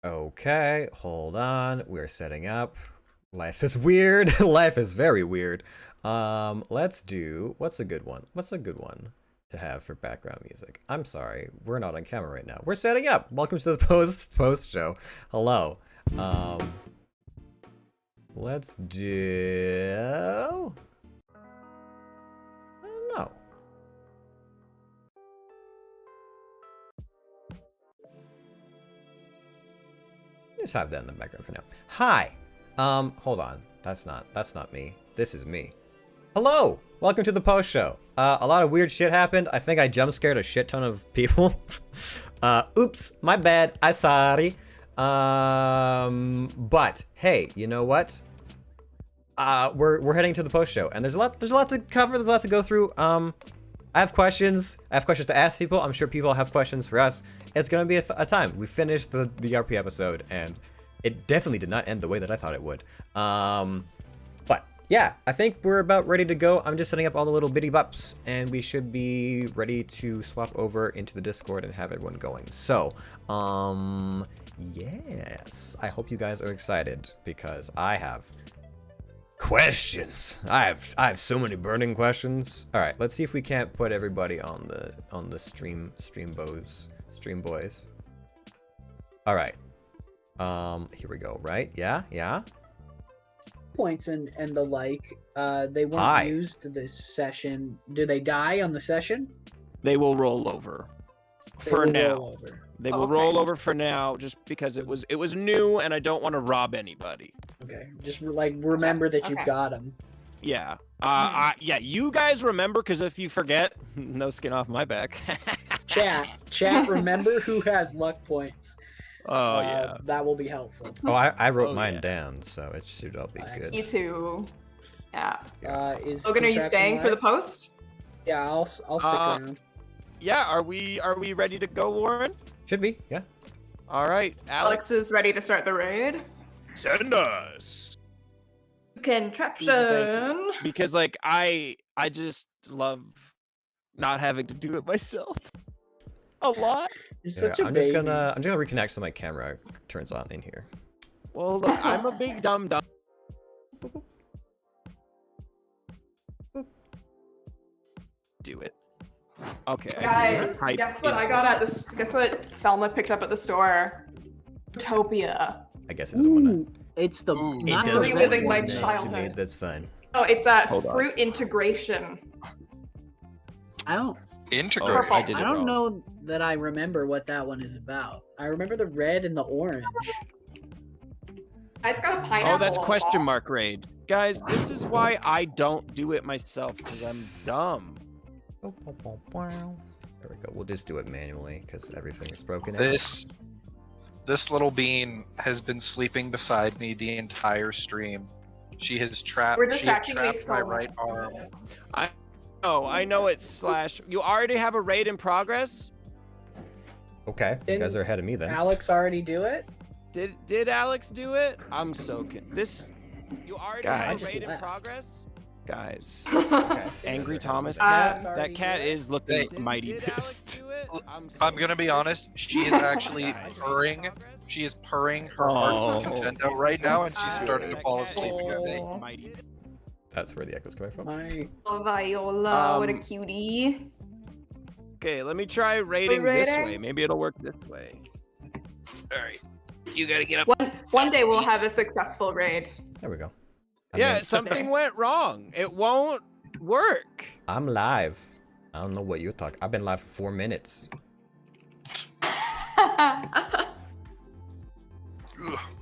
Okay, hold on. We're setting up. Life is weird. Life is very weird. Let's do, what's a good one? What's a good one to have for background music? I'm sorry, we're not on camera right now. We're setting up. Welcome to the post show. Hello. Let's do, I don't know. Just have that in the background for now. Hi. Hold on. That's not me. This is me. Hello. Welcome to the post show. A lot of weird shit happened. I think I jump scared a shit ton of people. Oops, my bad. I sorry. But hey, you know what? We're heading to the post show, and there's a lot to cover. There's a lot to go through. I have questions. I have questions to ask people. I'm sure people have questions for us. It's gonna be a time. We finished the RP episode, and it definitely did not end the way that I thought it would. But yeah, I think we're about ready to go. I'm just setting up all the little bitty bops, and we should be ready to swap over into the Discord and have everyone going. So, yes, I hope you guys are excited because I have questions. I have so many burning questions. All right, let's see if we can't put everybody on the stream boys. All right. Here we go. Right? Yeah. Points and the like. They weren't used this session. Do they die on the session? They will roll over. They will roll over for now, just because it was new, and I don't want to rob anybody. Okay, just like remember that you've got them. Yeah. Yeah. You guys remember, because if you forget, no skin off my back. Chat. Remember who has luck points. Oh yeah. That will be helpful. Oh, I wrote mine down, so it should all be good. Me too. Yeah. Is Logan, are you staying for the post? Yeah, I'll stick around. Yeah. Are we ready to go, Warren? Should be. Yeah. All right. Alex is ready to start the raid. Send us. Contraption. Because like I just love not having to do it myself. A lot. Yeah, I'm just gonna reconnect so my camera turns on in here. Well, look, I'm a big dumb. Do it. Okay. Guys, guess what I got at this? Guess what Selma picked up at the store? Utopia. I guess it doesn't want to. It's the. It doesn't reliving my want to childhood. That's fine. Oh, it's fruit integration. I don't. Integrate. I don't know that I remember what that one is about. I remember the red and the orange. It's got a pineapple. Oh, that's question mark raid. Guys, this is why I don't do it myself, because I'm dumb. There we go. We'll just do it manually because everything is broken. This little bean has been sleeping beside me the entire stream. She has trapped. We're just she had acting trapped my right arm. I know it's slash. You already have a raid in progress? Okay, you guys are ahead of me then. Alex already do it? Did Alex do it? I'm so you already have a raid in progress? Guys. Angry Thomas cat? That cat is looking mighty pissed. I'm gonna be honest, she is actually purring. She is purring her heart's Nintendo right now, and she's starting to fall asleep again. That's where the echo's coming from. Oh, Viola, what a cutie. Okay, let me try raiding this way. Maybe it'll work this way. Alright. You gotta get up. One day we'll have a successful raid. There we go. Yeah, something went wrong. It won't work. I'm live. I don't know what you're talking. I've been live for 4 minutes.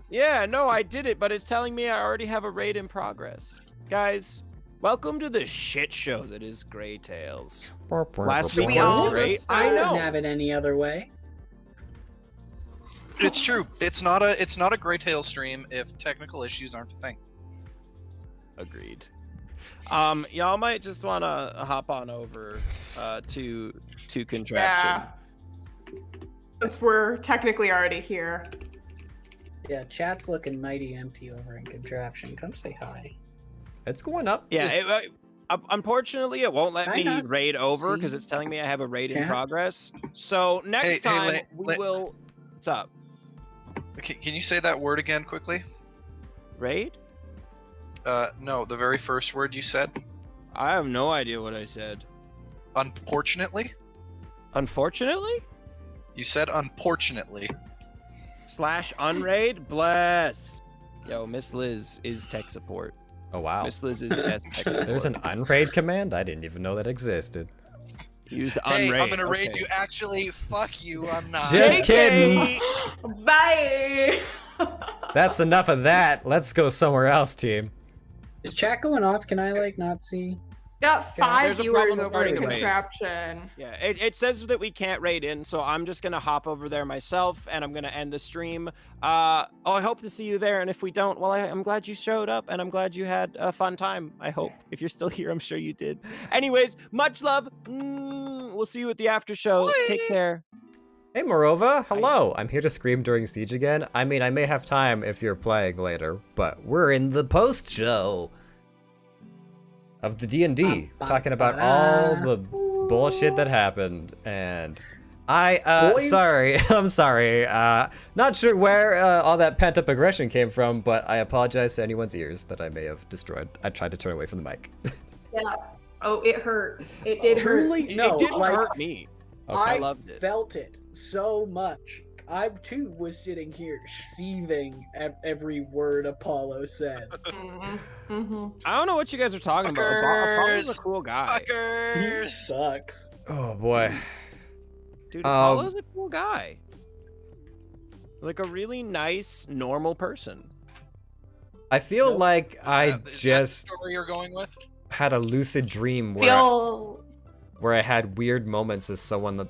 Yeah, no, I did it, but it's telling me I already have a raid in progress. Guys, welcome to the shit show that is Grey Tales. Last week was great. I know. Wouldn't have it any other way. It's true. It's not a Grey Tail stream if technical issues aren't a thing. Agreed. Y'all might just want to hop on over to Contraption. Yeah. Since we're technically already here. Yeah, chat's looking mighty empty over in Contraption. Come say hi. It's going up. Yeah, unfortunately, it won't let me raid over because it's telling me I have a raid in progress. So next time we will. What's up? Can you say that word again quickly? Raid? No, the very first word you said. I have no idea what I said. Unfortunately? Unfortunately? You said unfortunately. /unraid? Bless. Yo, Miss Liz is tech support. Oh wow. Miss Liz is tech support. There's an unraid command? I didn't even know that existed. Used Hey, unraid. I'm gonna raid okay. you. Actually, fuck you. I'm not. Just kidding. Bye. That's enough of that. Let's go somewhere else, team. Is chat going off? Can I like not see? Got 5 There's a viewers problem over starting at to raid. Contraption. Yeah, it says that we can't raid in, so I'm just gonna hop over there myself, and I'm gonna end the stream. I hope to see you there, and if we don't, well, I'm glad you showed up, and I'm glad you had a fun time, I hope. If you're still here, I'm sure you did. Anyways, much love. We'll see you at the after show. Take care. Hey Morova, hello. I'm here to scream during Siege again. I mean, I may have time if you're playing later, but we're in the post show of the D&D, talking about all the bullshit that happened, and sorry, I'm sorry, not sure where all that pent-up aggression came from, but I apologize to anyone's ears that I may have destroyed. I tried to turn away from the mic. Yeah. Oh, it hurt. It did Truly, hurt. no. It didn't like, hurt me. Okay. I loved it. Felt it so much. I too was sitting here seething at every word Apollo said. I don't know what you guys are talking about. Apollo's a cool guy. He Fuckers. sucks. Oh boy. Dude, Apollo's a cool guy. Like a really nice, normal person. I feel like I Is that the just story you're going with? had a lucid dream where I had weird moments as someone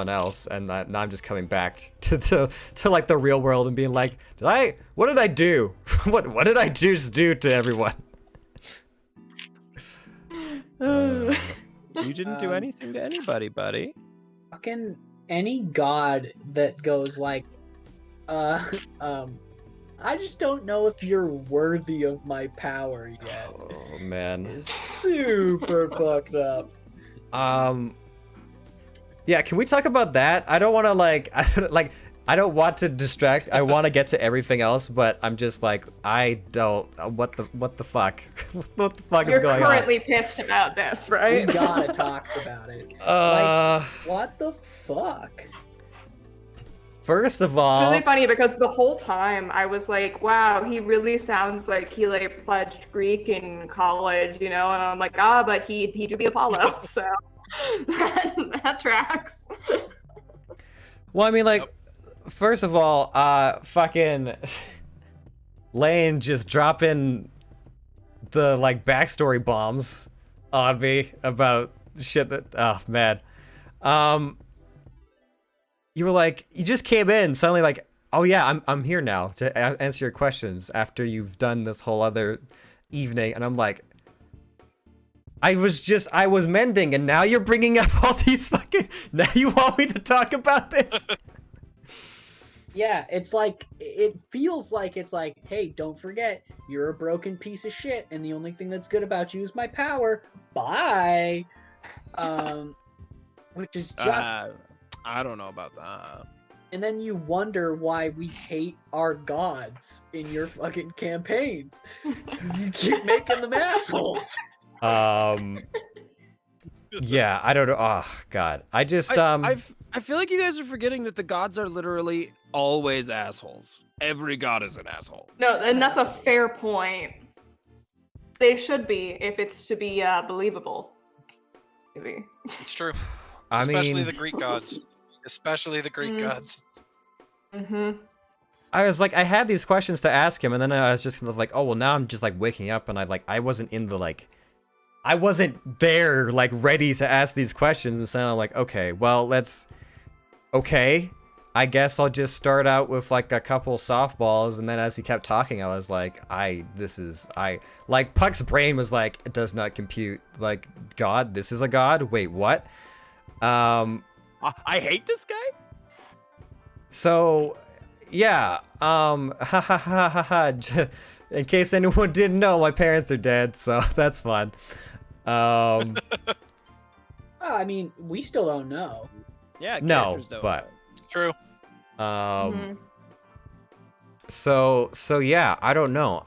else, and now I'm just coming back to like the real world and being like, what did I do? what did I just do to everyone? You didn't do anything to anybody, buddy. Fucking any god that goes like, I just don't know if you're worthy of my power yet. Oh man. Is super fucked up. Yeah, can we talk about that? I don't want to I don't want to distract. I want to get to everything else, but I'm just like, I don't. What the fuck? What the fuck is You're going on? currently pissed about this, We right? gotta talk about it. Like, what the fuck? First of all, It's really funny because the whole time I was like, wow, he really sounds like he like pledged Greek in college, you know? And I'm like, but he do be Apollo, so that tracks. well, I mean, like, first of all, fucking Lane just dropping the like backstory bombs on me about shit that, oh man. You were like, you just came in suddenly like, oh yeah, I'm here now to answer your questions after you've done this whole other evening, and I'm like, I was mending, and now you're bringing up all these fucking, now you want me to talk about this? Yeah, it's like, it feels like it's like, hey, don't forget, you're a broken piece of shit, and the only thing that's good about you is my power. Bye. Which is just... I don't know about that. And then you wonder why we hate our gods in your fucking campaigns. 'Cause you keep making them assholes. Yeah, I don't know. Oh god, I just I feel like you guys are forgetting that the gods are literally always assholes. Every god is an asshole. No, and that's a fair point. They should be, if it's to be believable. Maybe. It's true. I Especially mean, the Greek gods. Especially the Greek gods. I was like, I had these questions to ask him, and then I was just kind of like, oh well, now I'm just like waking up, and I wasn't in the like, I wasn't there like ready to ask these questions, and so I'm like, okay, well okay, I guess I'll just start out with like a couple softballs, and then as he kept talking, I was like, like Puck's brain was like, it does not compute, like, God, this is a god? Wait, what? I hate this guy? So, yeah, in case anyone didn't know, my parents are dead, so that's fun. Well, I mean, we still don't know. Yeah, no, characters don't. but True. So yeah, I don't know.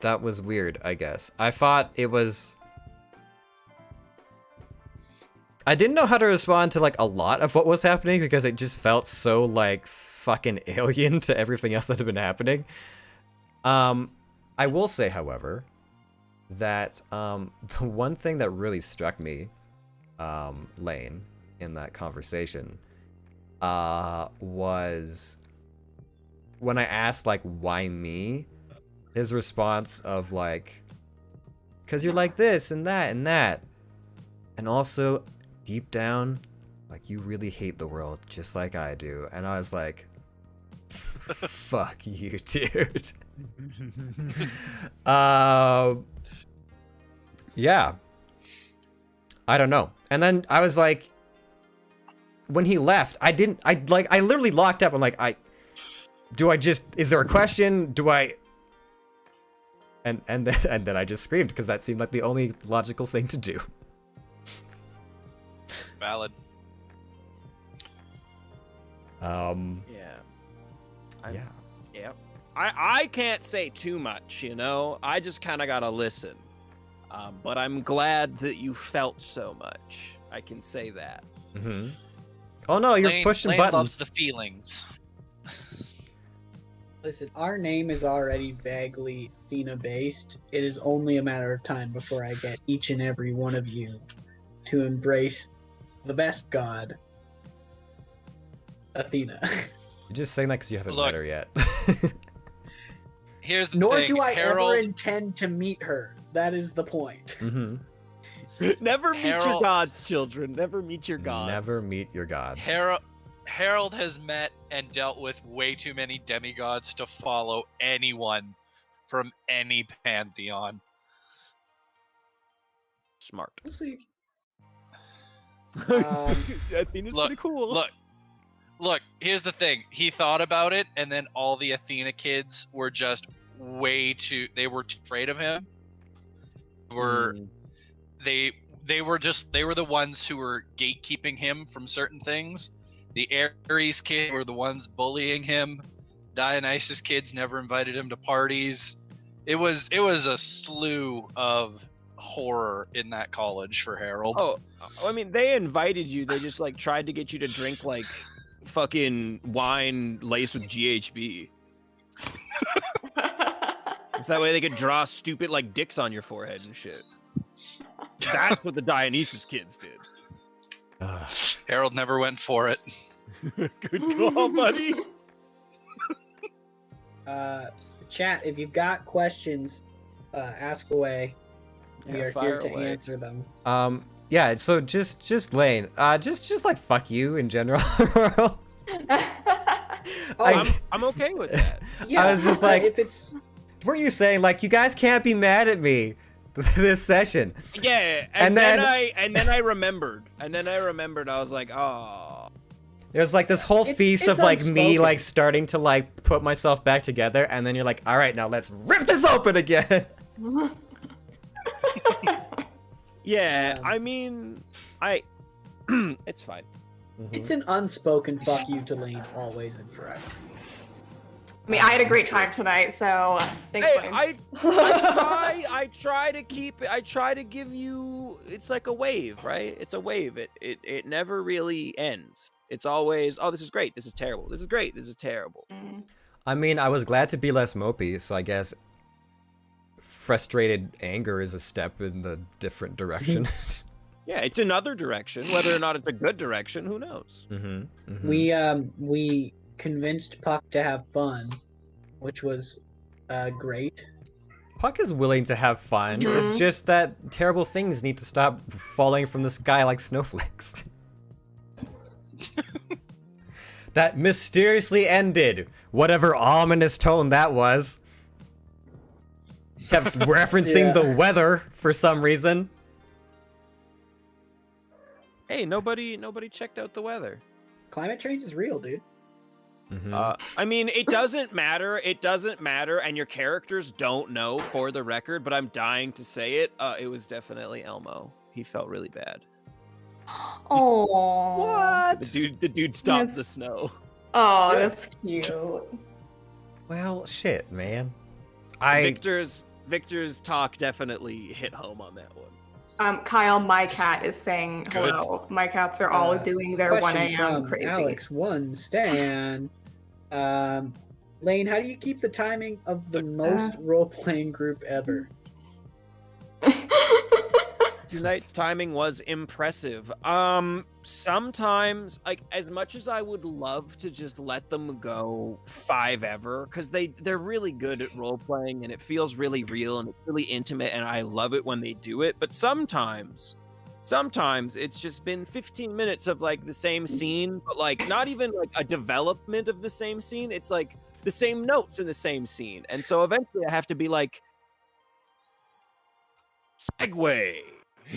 That was weird, I guess. I thought it was. I didn't know how to respond to like a lot of what was happening because it just felt so like fucking alien to everything else that had been happening. I will say, however, that the one thing that really struck me, Lane, in that conversation, was when I asked like why me, his response of like, "'Cause you're like this and that and that," and also deep down, like you really hate the world just like I do, and I was like, "Fuck you, dude." Yeah. I don't know. And then I was like, when he left, I literally locked up. I'm like, is there a question? And then I just screamed because that seemed like the only logical thing to do. Valid. Yeah. Yeah. Yeah. I can't say too much, you know? I just kind of gotta listen. But I'm glad that you felt so much. I can say that. Mm-hmm. Oh no, you're pushing Lane buttons. loves the feelings. Listen, our name is already vaguely Athena-based. It is only a matter of time before I get each and every one of you to embrace the best god, Athena. You're just saying that because you haven't Look. met her yet. Here's the Nor thing, do I Harold. ever intend to meet her. That is the point. Mm-hmm. Never meet your Harold- gods, children. Never meet your gods. Never meet your gods. Harold has met and dealt with way too many demigods to follow anyone from any pantheon. Smart. We'll see. Athena's Look, pretty cool. Look, here's the thing. He thought about it, and then all the Athena kids were just they were afraid of him. They were the ones who were gatekeeping him from certain things. The Ares kids were the ones bullying him. Dionysus kids never invited him to parties. It was a slew of horror in that college for Harold. Oh, I mean, they invited you. They just like tried to get you to drink like fucking wine laced with GHB. So that way they could draw stupid like dicks on your forehead and shit. That's what the Dionysus kids did. Harold never went for it. Good call, buddy. Chat, if you've got questions, ask away. We Yeah, are fire here to away. answer them. Yeah, so just Lane, just like fuck you in general. I'm okay with that. Yeah, I was just like, if it's weren't you saying like you guys can't be mad at me this session? Yeah, And and then I remembered. I was like, oh. It was like this whole It's- feast it's of like me unspoken. like starting to like put myself back together, and then you're like, all right, now let's rip this open again. Yeah, I mean, it's fine. it's an unspoken fuck you to Lane always and forever. I mean, I had a great time tonight, so thanks. Hey, Lane. I try to keep it. I try to give you. It's like a wave, right? It's a wave. It never really ends. It's always, oh, this is great. This is terrible. This is great. This is terrible. I mean, I was glad to be less mopey, so I guess frustrated anger is a step in the different direction. Yeah, it's another direction. Whether or not it's a good direction, who knows? We convinced Puck to have fun, which was great. Puck is willing to have fun. It's just that terrible things need to stop falling from the sky like snowflakes. That mysteriously ended, whatever ominous tone that was. Kept referencing the weather for some reason. Hey, nobody checked out the weather. Climate change is real, dude. I mean, it doesn't matter. It doesn't matter, and your characters don't know for the record, but I'm dying to say it. It was definitely Elmo. He felt really bad. Oh. What? The dude stopped Yes. the snow. Oh, that's cute. Well, shit, man. Victor's talk definitely hit home on that one. Kyle, my cat is saying Good. hello. My cats are all doing their 1 Question a.m. from crazy. Alex1 Stan. Lane, how do you keep the timing of the most role-playing group ever? Tonight's timing was impressive. Sometimes, like, as much as I would love to just let them go 5 ever, because they're really good at role playing and it feels really real and it's really intimate and I love it when they do it. But sometimes it's just been 15 minutes of like the same scene, but like not even like a development of the same scene. It's like the same notes in the same scene. And so eventually I have to be like, segue.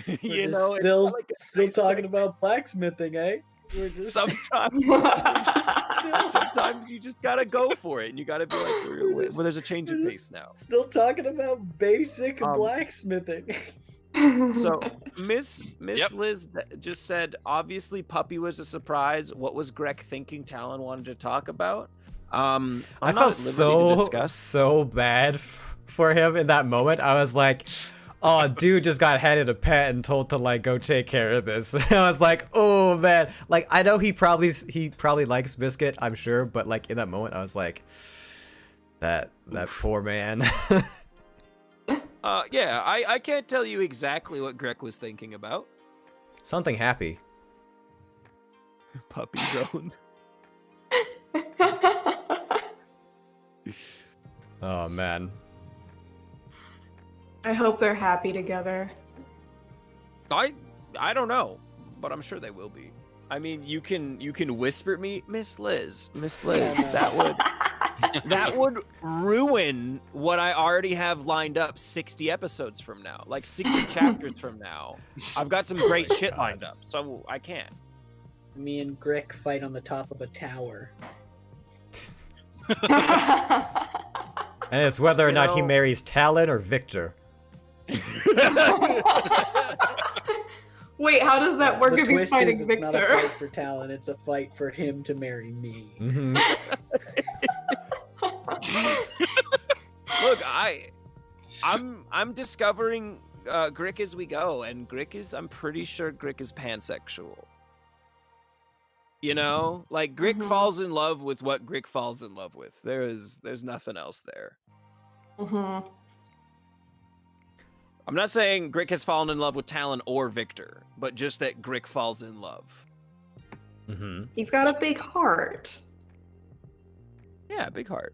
We're It's still not like a still nice talking about blacksmithing, eh? We're just sometimes you just gotta go for it and you gotta be like, well, there's a change of pace now. still talking about basic Um, blacksmithing. So Miss Yep. Liz just said, obviously Puppy was a surprise. What was Greg thinking Talon wanted to talk about? I'm I not felt at liberty to discuss. so bad for him in that moment. I was like, oh, dude just got handed a pet and told to like go take care of this. I was like, oh man. Like I know he probably likes Biscuit, I'm sure, but like in that moment I was like, that poor man. Yeah, I can't tell you exactly what Greg was thinking about. Something happy. Puppy zone. Oh man. I hope they're happy together. I don't know, but I'm sure they will be. I mean, you can whisper me, Miss Liz, that would ruin what I already have lined up 60 episodes from now, like 60 chapters from now. I've got some great shit lined up, so I can't. Me and Grick fight on the top of a tower. And it's whether or You not he know- marries Talon or Victor. Wait, how does that work The if he's twist fighting is it's Victor? not a fight for Talon, it's a fight for him to marry me. Mm-hmm. Look, I'm discovering Grick as we go, and I'm pretty sure Grick is pansexual. You know, like Grick Mhm. falls in love with what Grick falls in love with. There's nothing else there. Mm-hmm. I'm not saying Grick has fallen in love with Talon or Victor, but just that Grick falls in love. Mm-hmm. He's got a big heart. Yeah, big heart.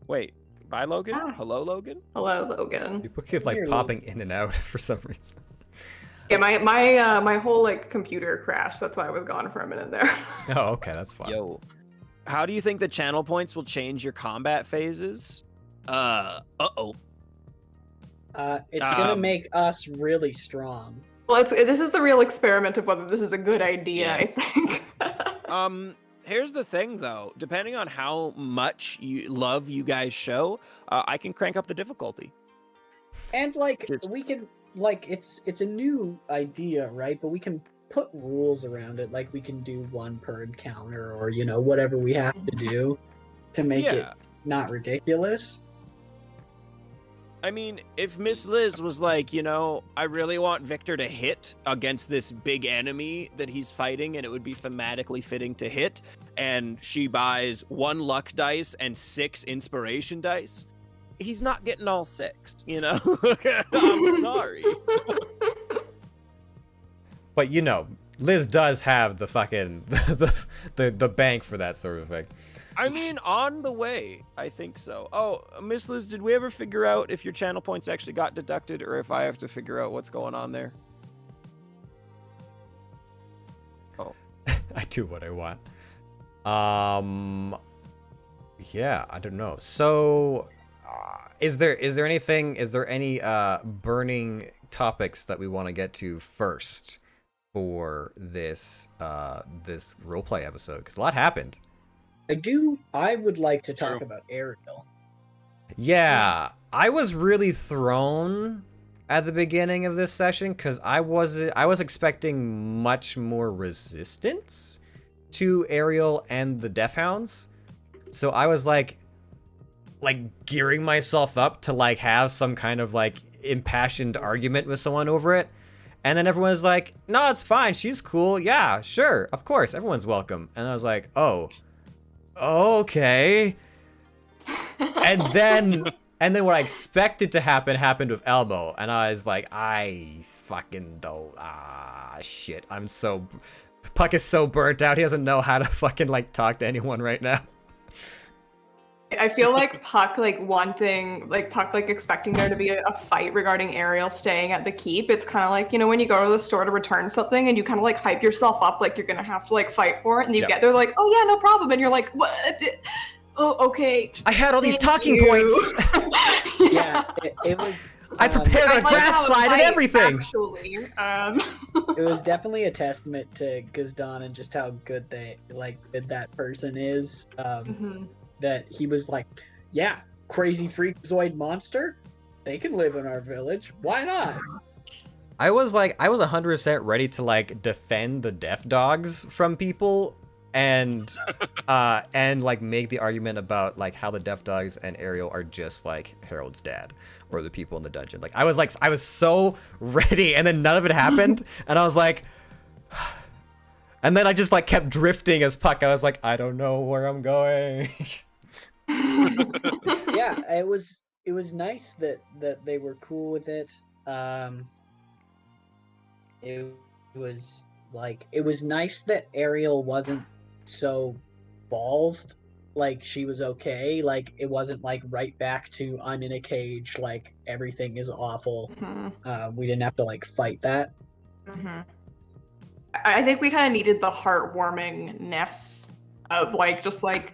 Wait, bye, Logan? Ah. Hello, Logan? Hello, Logan. People keep like Weird. popping in and out for some reason. Yeah, my whole like computer crashed. That's why I was gone for a minute there. Oh, okay, that's fine. Yo, how do you think the channel points will change your combat phases? Uh-oh. It's gonna Um, make us really strong. Well, this is the real experiment of whether this is a good idea. I think. Here's the thing, though. Depending on how much love you guys show, I can crank up the difficulty. And like Just- we can like it's a new idea, right? But we can put rules around it. Like we can do one per encounter or whatever we have to do to make it Yeah. not ridiculous. I mean, if Miss Liz was like, I really want Victor to hit against this big enemy that he's fighting, and it would be thematically fitting to hit, and she buys 1 luck dice and 6 inspiration dice, he's not getting all 6, I'm sorry. But Liz does have the fucking the bank for that sort of thing. I mean, on the way, I think so. Oh, Miss Liz, did we ever figure out if your channel points actually got deducted, or if I have to figure out what's going on there? Oh. I do what I want. Yeah, I don't know. So, is there any burning topics that we want to get to first for this roleplay episode? Because a lot happened. I would like to talk True. about Ariel. Yeah, I was really thrown at the beginning of this session because I was expecting much more resistance to Ariel and the Deathhounds. So I was like, like gearing myself up to like have some kind of like impassioned argument with someone over it. And then everyone's like, no, it's fine. She's cool. Yeah, sure. Of course. Everyone's welcome. And I was like, oh, okay. And then what I expected to happen happened with Elmo. And I was like, I fucking don't. Shit. Puck is so burnt out. He doesn't know how to fucking like talk to anyone right now. I feel like Puck expecting there to be a fight regarding Ariel staying at the keep. It's kind of like, you know, when you go to the store to return something and you kind of like hype yourself up like you're gonna have to like fight for it, and you get there like, oh yeah, no problem, and you're like, what? Oh, okay. I had all these talking points. Yeah, it was. I prepared a grass slide and everything. Actually, It was definitely a testament to Guzdan and just how good that person is. That he was like, yeah, crazy freakazoid monster, they can live in our village. Why not? I was 100% ready to like defend the deaf dogs from people and like make the argument about like how the deaf dogs and Ariel are just like Harold's dad or the people in the dungeon. I was so ready, and then none of it happened, and I was like, and then I just like kept drifting as Puck. I was like, I don't know where I'm going. Yeah, it was nice that they were cool with it. It was nice that Ariel wasn't so ballsed. Like, she was okay. Like, it wasn't like right back to I'm in a cage, like everything is awful. We didn't have to like fight that. I think we kind of needed the heartwarmingness of like just like,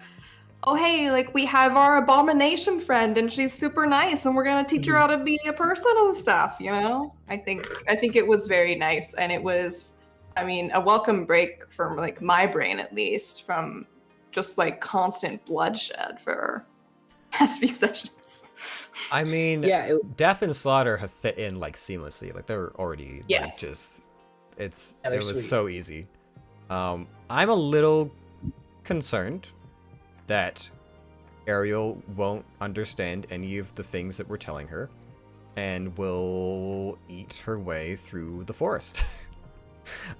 oh hey, like we have our abomination friend and she's super nice and we're gonna teach her how to be a person and stuff, you know? I think it was very nice, and it was, I mean, a welcome break from like my brain at least from just like constant bloodshed for past few sessions. I mean, Yeah, Death and Slaughter have fit in like seamlessly. Like they're already like Yes. just it they're was sweet. so easy. I'm a little concerned that Ariel won't understand any of the things that we're telling her and will eat her way through the forest.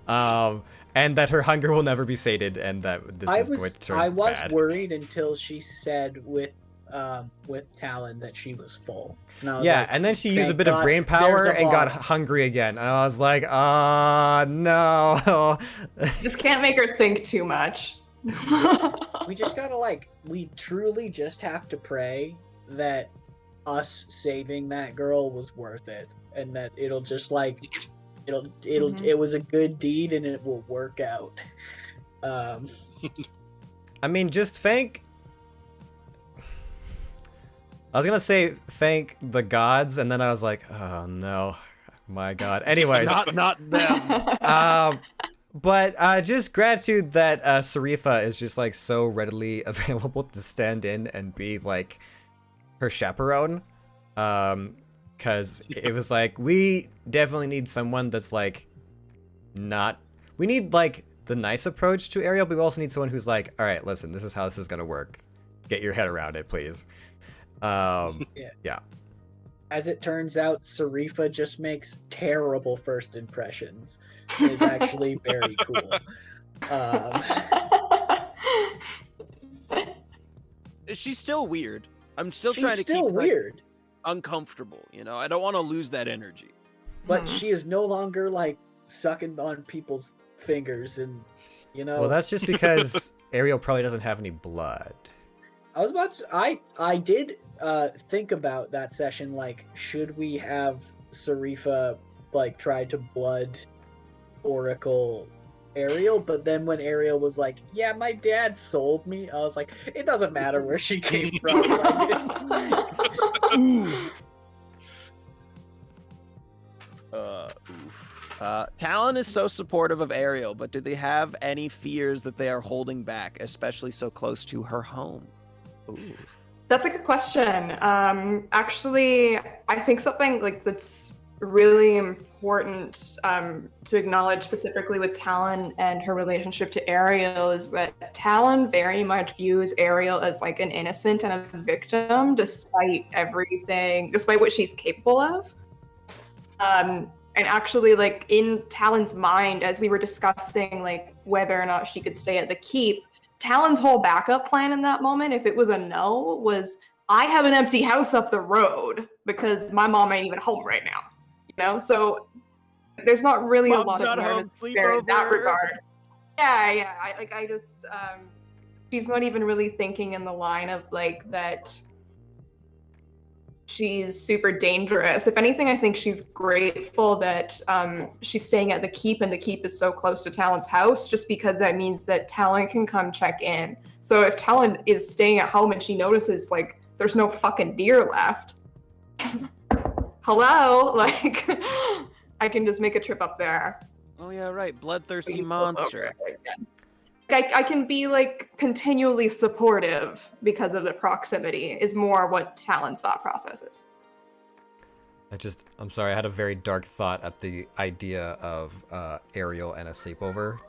And that her hunger will never be sated, and that this is going to turn I was bad. worried until she said with Talon that she was full. And I was Yeah, like, and then she used a thank bit of God brain power there's a and got bar. hungry again. And I was like, no. Just can't make her think too much. We just gotta we truly just have to pray that us saving that girl was worth it, and that it'll just it was a good deed and it will work out. I mean, just thank... I was gonna say thank the gods, and then I was like, oh no, my god. Anyways. Not them. But just gratitude that Sarifa is just like so readily available to stand in and be like her chaperone. Because it was like, we definitely need someone that's like not... We need like the nice approach to Ariel, but we also need someone who's like, all right, listen, this is how this is gonna work. Get your head around it, please. Yeah. As it turns out, Sarifa just makes terrible first impressions. It is actually very cool. She's still weird. I'm still She's trying to still keep her weird, uncomfortable, you know? I don't want to lose that energy. but she is no longer like sucking on people's fingers, and you know. Well, that's just because Ariel probably doesn't have any blood. I was about to. I did think about that session. Like, should we have Sarifa like try to blood Oracle Ariel? But then when Ariel was like, "Yeah, my dad sold me," I was like, "It doesn't matter where she came from." Talon is so supportive of Ariel, but do they have any fears that they are holding back, especially so close to her home? Ooh. That's a good question. Actually, I think something like that's really important to acknowledge specifically with Talon and her relationship to Ariel is that Talon very much views Ariel as like an innocent and a victim despite everything, despite what she's capable of. And actually, like in Talon's mind, as we were discussing like whether or not she could stay at the keep, Talon's whole backup plan in that moment, if it was a no, was I have an empty house up the road because my mom ain't even home right now. You know, so there's not really Mom's a lot not of home, nervous there in that sleepover. regard. Yeah. I just she's not even really thinking in the line of like that she's super dangerous. If anything, I think she's grateful that she's staying at the keep and the keep is so close to Talon's house, just because that means that Talon can come check in. So if Talon is staying at home and she notices like there's no fucking deer left, hello, like I can just make a trip up there. Oh yeah, right. Bloodthirsty monster. I can be like continually supportive because of the proximity is more what Talon's thought process is. I'm sorry, I had a very dark thought at the idea of Ariel and a sleepover.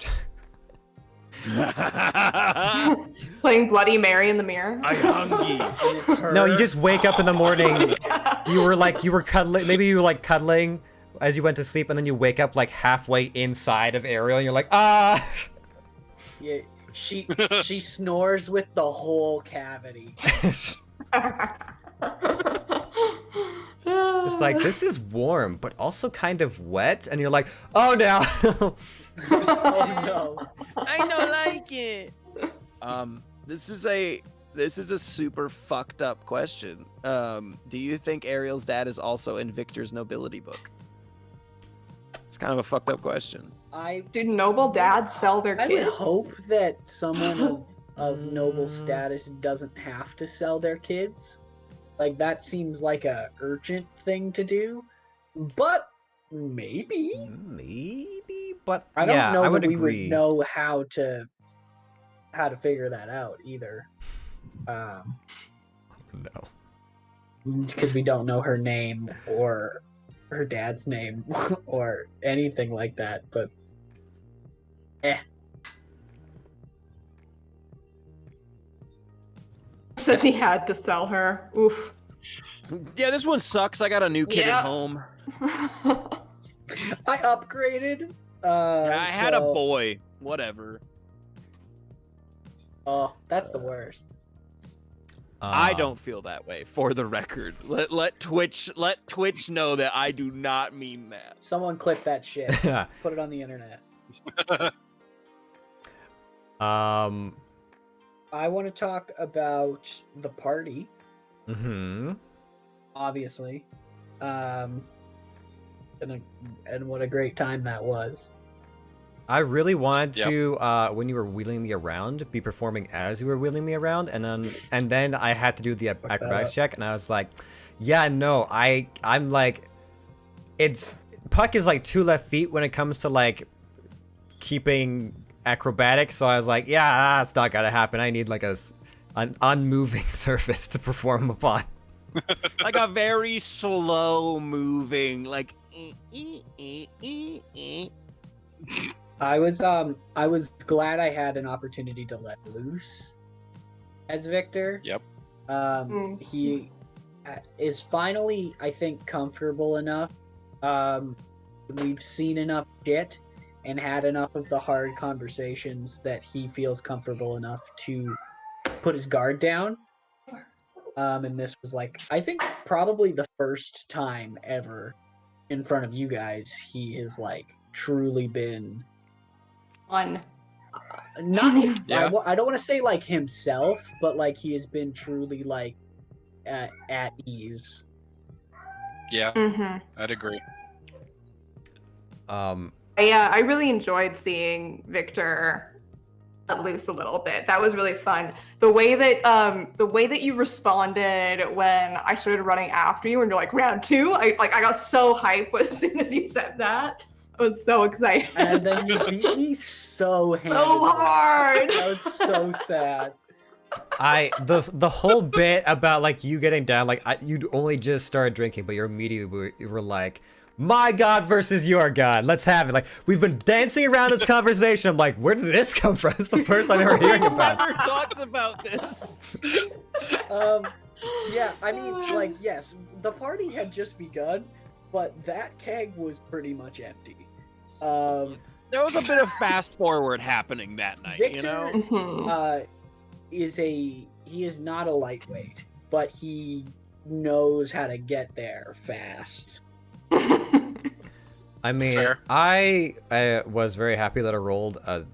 Playing Bloody Mary in the mirror. I hungry. And it's her. No, you just wake up in the morning. You were cuddling. Maybe you were like cuddling as you went to sleep, and then you wake up like halfway inside of Ariel, and you're like, ah. Yeah, she snores with the whole cavity. It's like, this is warm, but also kind of wet, and you're like, oh no. Oh no. I don't like it. This is a super fucked up question. Do you think Ariel's dad is also in Victor's nobility book? It's kind of a fucked up question. Do noble dads sell their I kids? would hope that someone of noble status doesn't have to sell their kids. Like, that seems like a urgent thing to do. But maybe. But I don't know I would that we agree. would know how to figure that out either. No. Because we don't know her name or her dad's name or anything like that. But Says he had to sell her. Oof. Yeah, this one sucks. I got a new kid Yeah. at home. I upgraded. I had a so- boy. Whatever. Oh, that's the worst. I don't feel that way. For the record, let Twitch know that I do not mean that. Someone clip that shit. Put it on the internet. I want to talk about the party, obviously. And what a great time that was. I really wanted to, when you were wheeling me around, be performing as you were wheeling me around, and then I had to do the acrobatics check, and I was like, yeah, no, I'm like, Puck is like 2 left feet when it comes to like keeping acrobatics, so I was like, yeah, that's not gonna happen. I need like an unmoving surface to perform upon. Like a very slow moving, like. I was glad I had an opportunity to let loose as Victor. Yep. He is finally, I think, comfortable enough. We've seen enough shit and had enough of the hard conversations that he feels comfortable enough to put his guard down. And this was like, I think probably the first time ever in front of you guys he has like truly been Fun. not Yeah. I don't want to say like himself, but like he has been truly like at ease. Yeah, Mm-hmm. I'd agree. Yeah, I really enjoyed seeing Victor let loose a little bit. That was really fun. The way that you responded when I started running after you and you're like round 2, I got so hyped as soon as you said that. I was so excited. And then you beat me so handedly. So hard. That was so sad. The whole bit about like you getting down, like you'd only just started drinking, but you immediately were like, my god versus your god. Let's have it. Like, we've been dancing around this conversation. I'm like, where did this come from? It's the first time I'm ever hearing about it. Never talked about this. Yeah, I mean, like, yes, the party had just begun, but that keg was pretty much empty. There was a bit of fast forward happening that night, Victor, you know? Mhm. he is not a lightweight, but he knows how to get there fast. I mean, Fair. I was very happy that I rolled a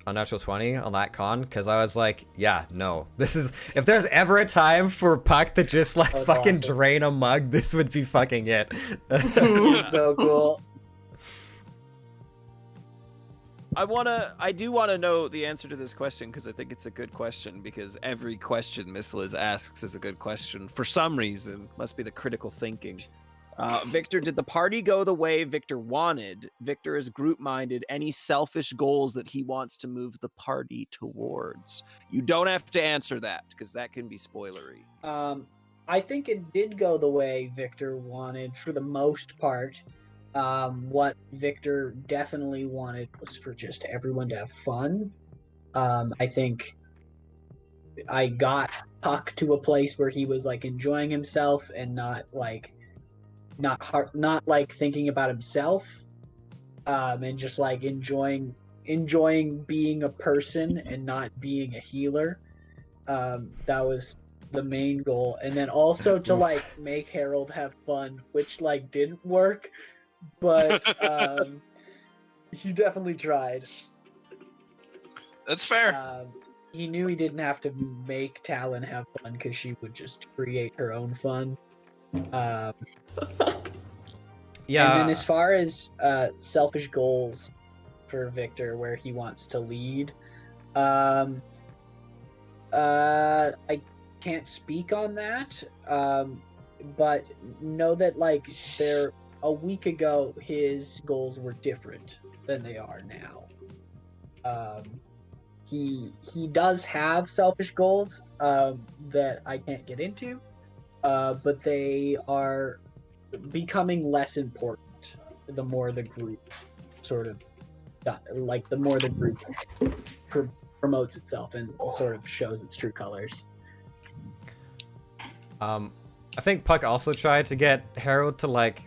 unnatural 20 on that con, because I was like, yeah, no, this is, if there's ever a time for Puck to just like That's fucking awesome. drain a mug, this would be fucking it. It's so cool. I do wanna know the answer to this question because I think it's a good question, because every question Miss Liz asks is a good question for some reason. Must be the critical thinking. Victor, did the party go the way Victor wanted? Victor is group-minded. Any selfish goals that he wants to move the party towards? You don't have to answer that because that can be spoilery. I think it did go the way Victor wanted for the most part. What Victor definitely wanted was for just everyone to have fun. I think I got Puck to a place where he was like enjoying himself and not thinking about himself, and just like enjoying being a person and not being a healer. That was the main goal, and then also to like make Harold have fun, which like didn't work, but he definitely tried. That's fair. He knew he didn't have to make Talon have fun because she would just create her own fun. Yeah. And then as far as selfish goals for Victor, where he wants to lead, I can't speak on that, but know that like a week ago his goals were different than they are now. He does have selfish goals that I can't get into, but they are becoming less important the more the group sort of the more the group promotes itself and sort of shows its true colors. I think Puck also tried to get Harold to like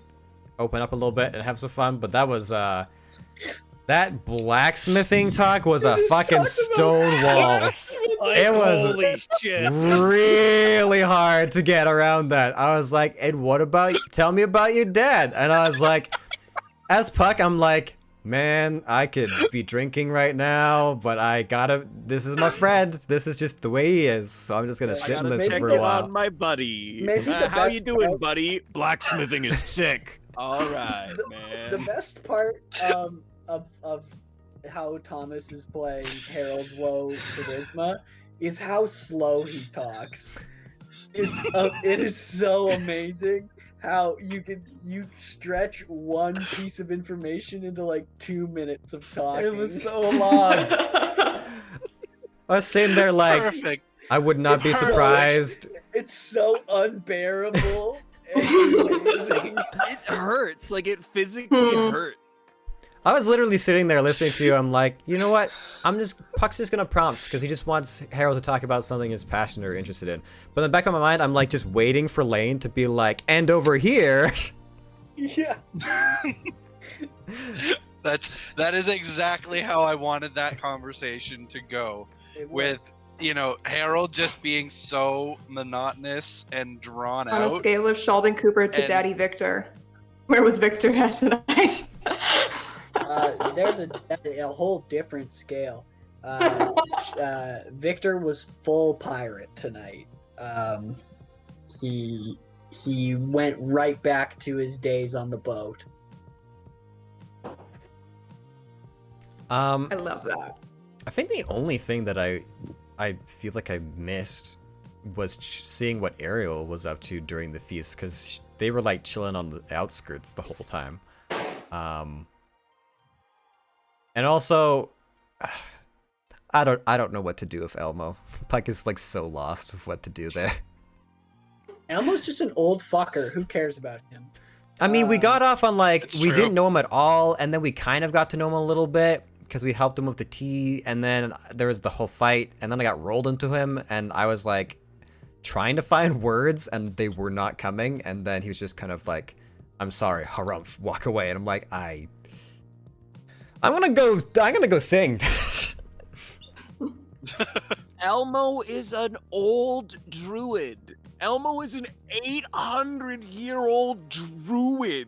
open up a little bit and have some fun, but that was that blacksmithing talk was a fucking stone wall. It was holy shit. really hard to get around that. I was like, and what about, tell me about your dad? And I was like, as Puck, I'm like, man, I could be drinking right now, but I gotta, this is my friend. This is just the way he is. So I'm just gonna sit and listen check for a in while. on my buddy. Maybe the How best you doing, part- buddy? Blacksmithing is sick. All right, man. The best part of how Thomas is playing Harold's low charisma is how slow he talks. It is so amazing how you stretch one piece of information into like 2 minutes of talking. It was so long. I was sitting there like, Perfect. I would not be surprised. It's so unbearable. It's amazing. It hurts. Like it physically hurts. I was literally sitting there listening to you. I'm like, you know what? Puck's just gonna prompt because he just wants Harold to talk about something he's passionate or interested in. But in the back of my mind, I'm like just waiting for Lane to be like, and over here. Yeah. That is exactly how I wanted that conversation to go. It With, Harold just being so monotonous and drawn On a out. scale of Sheldon Cooper to And- Daddy Victor, where was Victor at tonight? There's a whole different scale. Victor was full pirate tonight. He went right back to his days on the boat. I love that. I think the only thing that I feel like I missed was seeing what Ariel was up to during the feast, because they were like chilling on the outskirts the whole time. And also, I don't know what to do with Elmo. Puck is like so lost with what to do there. Elmo's just an old fucker. Who cares about him? I mean, we got off on like, It's we true. didn't know him at all, and then we kind of got to know him a little bit because we helped him with the tea, and then there was the whole fight, and then I got rolled into him, and I was like trying to find words, and they were not coming, and then he was just kind of like, I'm sorry, harumph, walk away, and I'm like, I'm gonna go sing. Elmo is an old druid. Elmo is an 800-year-old druid.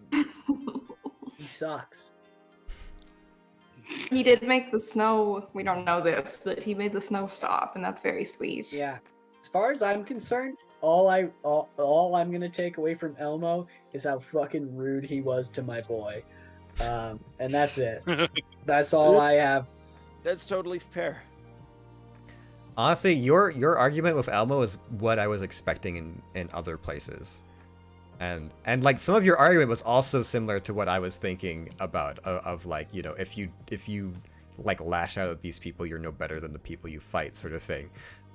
He sucks. He did make the snow. We don't know this, but he made the snow stop, and that's very sweet. Yeah. As far as I'm concerned, all I'm gonna take away from Elmo is how fucking rude he was to my boy. And that's it. That's all I have. That's totally fair. Honestly, your argument with Elmo is what I was expecting in other places. And like some of your argument was also similar to what I was thinking about of like, you know, if you like lash out at these people, you're no better than the people you fight, sort of thing.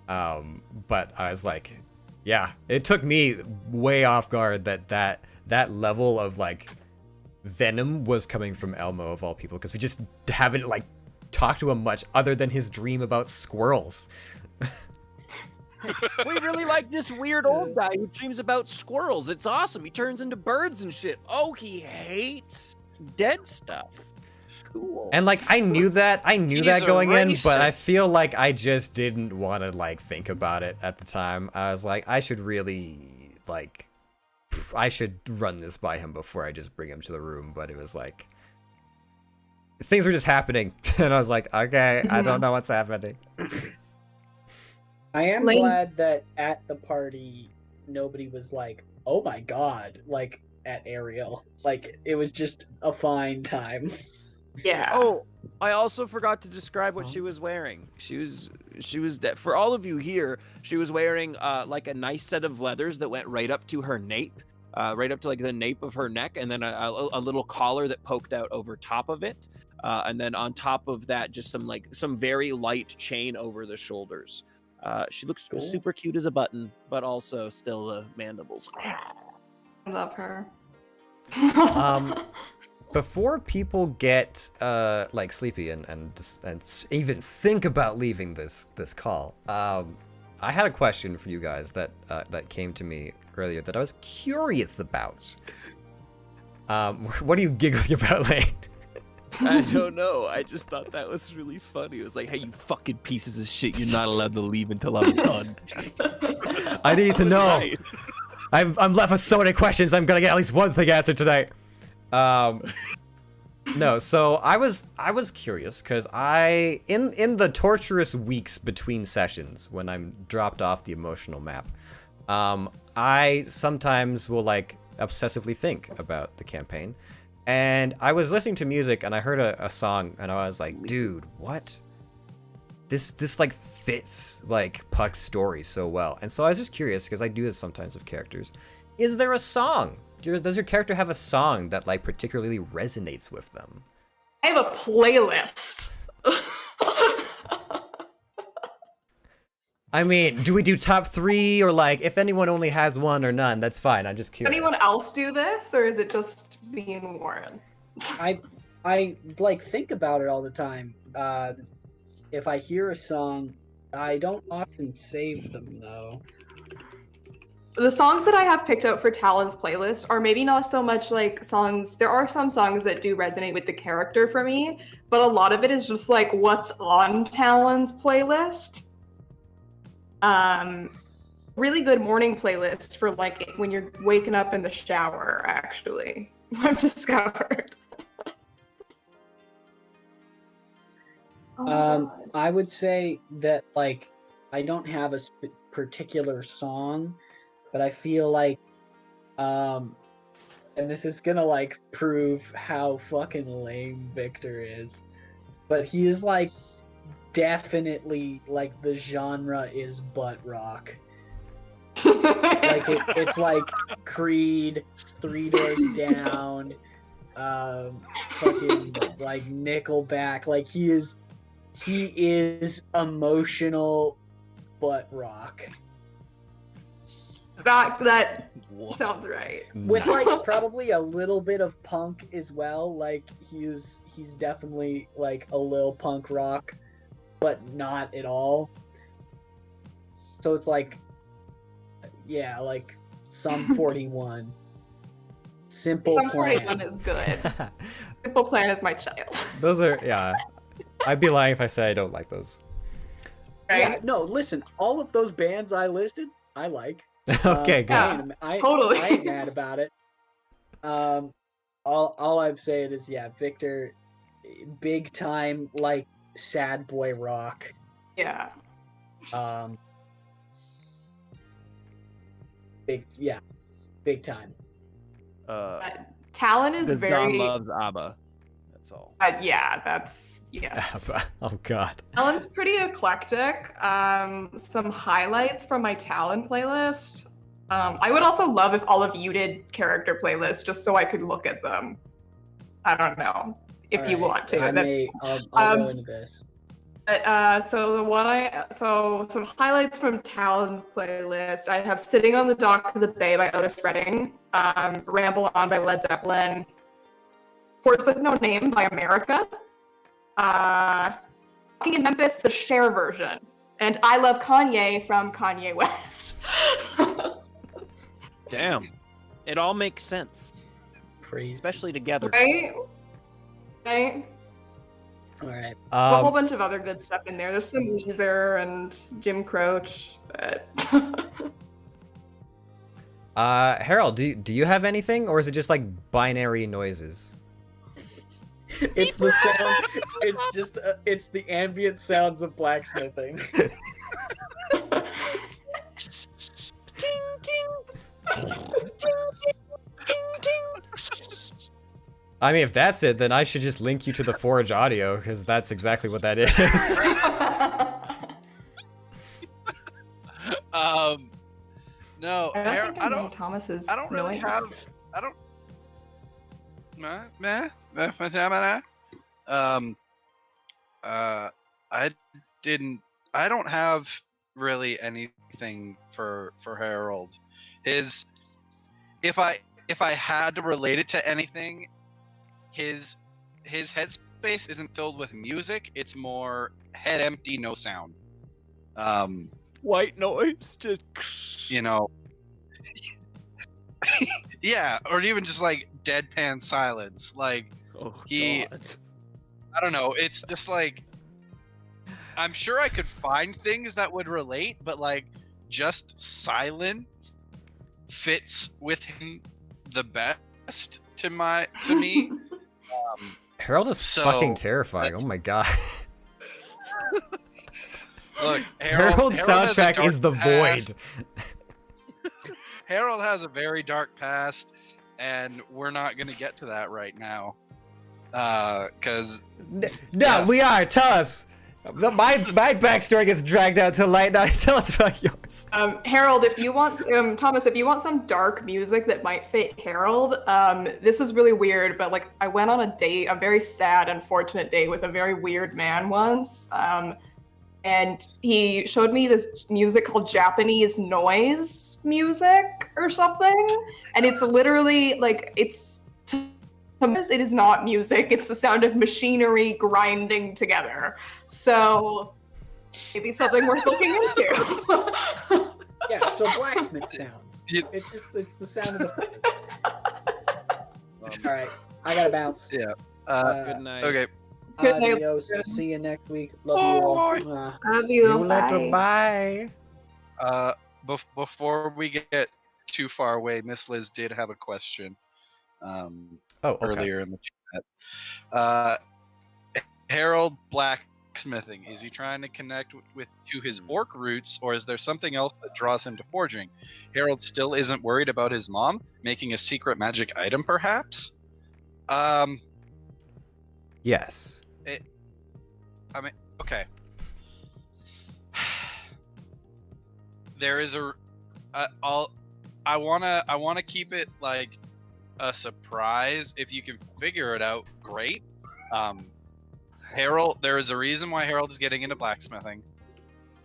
But I was like, yeah, it took me way off guard that level of like venom was coming from Elmo of all people, because we just haven't like talked to him much other than his dream about squirrels. We really like this weird old guy who dreams about squirrels. It's awesome. He turns into birds and shit. Oh, he hates dead stuff. Cool. And like I knew that He's going in, racist. but I feel like I just didn't want to like think about it at the time. I was like, I should really like, I should run this by him before I just bring him to the room. But it was like, things were just happening, and I was like, okay, I don't know what's happening. I am Lane- glad that at the party nobody was like, "Oh my god!" like at Ariel. Like it was just a fine time. Yeah. Oh, I also forgot to describe what she was wearing. She was for all of you here, she was wearing like a nice set of leathers that went right up to her nape, right up to like the nape of her neck, and then a little collar that poked out over top of it, and then on top of that, just some very light chain over the shoulders. She looks Cool. super cute as a button, but also still the mandibles. I love her. Before people get like sleepy and even think about leaving this call, I had a question for you guys that came to me earlier that I was curious about. What are you giggling about, Lane? I don't know. I just thought that was really funny. It was like, hey, you fucking pieces of shit, you're not allowed to leave until I'm done. I need to know. Nice. I'm left with so many questions. I'm gonna get at least one thing answered tonight. No, so I was curious because in the torturous weeks between sessions when I'm dropped off the emotional map, I sometimes will like obsessively think about the campaign, and I was listening to music and I heard a song and I was like, dude, what? This like fits like Puck's story so well. And so I was just curious because I do this sometimes with characters. Is there a song? Does your character have a song that like particularly resonates with them? I have a playlist. I mean, do we do top 3 or like if anyone only has one or none? That's fine. I'm just Does curious. anyone else do this, or is it just me and Warren? I like think about it all the time. If I hear a song, I don't often save them though. The songs that I have picked out for Talon's playlist are maybe not so much like songs. There are some songs that do resonate with the character for me, but a lot of it is just like what's on Talon's playlist. Really good morning playlist for like when you're waking up in the shower, actually. I've discovered. Oh my God. I would say that like I don't have a particular song, but I feel like and this is gonna like prove how fucking lame Victor is, but he is like definitely like the genre is butt rock. Like it's like Creed, Three Doors Down, fucking like Nickelback. Like he is emotional butt rock. That What? sounds right. With Nice. like probably a little bit of punk as well. Like he's definitely like a little punk rock, but not at all. So it's like, yeah, like Sum 41. Simple Some Plan. 41 is good. Simple Plan is my child. Those are, yeah. I'd be lying if I said I don't like those. Yeah, Right? no, listen, all of those bands I listed, I like. Okay, good. Totally. I ain't mad about it. All I've said is, yeah, Victor, big time like sad boy rock. Yeah. Big time. Talon is Because very. John loves ABBA. That's all. Yeah, that's yes. Oh god. Talon's pretty eclectic. Some highlights from my Talon playlist. I would also love if all of you did character playlists just so I could look at them. I don't know if All you right, want to. I'll go into this. So some highlights from Talon's playlist. I have "Sitting on the Dock of the Bay" by Otis Redding, "Ramble On" by Led Zeppelin, "Horse with No Name" by America, "Walking in Memphis," the Cher version, and "I Love Kanye" from Kanye West. Damn. It all makes sense, Crazy. especially together. Right? All right. A whole bunch of other good stuff in there. There's some Weezer and Jim Croce, but Harold, do you have anything, or is it just like binary noises? It's the sound. It's just it's the ambient sounds of blacksmithing. I mean, if that's it, then I should just link you to the Forge audio, because that's exactly what that is. No, I don't. Thomas's. I don't really have. I don't. I didn't. I don't have really anything for Harold. His, if I had to relate it to anything, his headspace isn't filled with music. It's more head empty, no sound. White noise, just. You know. Yeah, or even just like deadpan silence. Like Oh, he. God. I don't know. It's just like. I'm sure I could find things that would relate, but like just silence fits with him the best to me. Harold is So, fucking terrifying. that's- Oh my god. Look, Harold's Harold has a soundtrack dark is the past. void. Harold has a very dark past, and we're not gonna get to that right now, because No, Yeah. we are. Tell us. My backstory gets dragged out to light. Now tell us about yours. Harold, if you want, Thomas, if you want some dark music that might fit Harold, this is really weird, but like I went on a date, a very sad, unfortunate date with a very weird man once, and he showed me this music called Japanese noise music or something, and it's literally like it is not music, it's the sound of machinery grinding together. So maybe something worth looking into. Yeah, so blacksmith sounds. You- It's the sound of the finish. All right, I gotta bounce. Yeah. Good night. Okay. Good night. Adios. See you next week. Love you all. Bye. Mwah. Love See you. you later. Bye. Bye. Before we get too far away, Miss Liz did have a question. Oh, okay. Earlier in the chat. Harold blacksmithing, is he trying to connect to his orc roots, or is there something else that draws him to forging? Harold still isn't worried about his mom making a secret magic item, perhaps? Yes. I mean, okay. There is I wanna keep it like a surprise. If you can figure it out, great. Harold, there is a reason why Harold is getting into blacksmithing.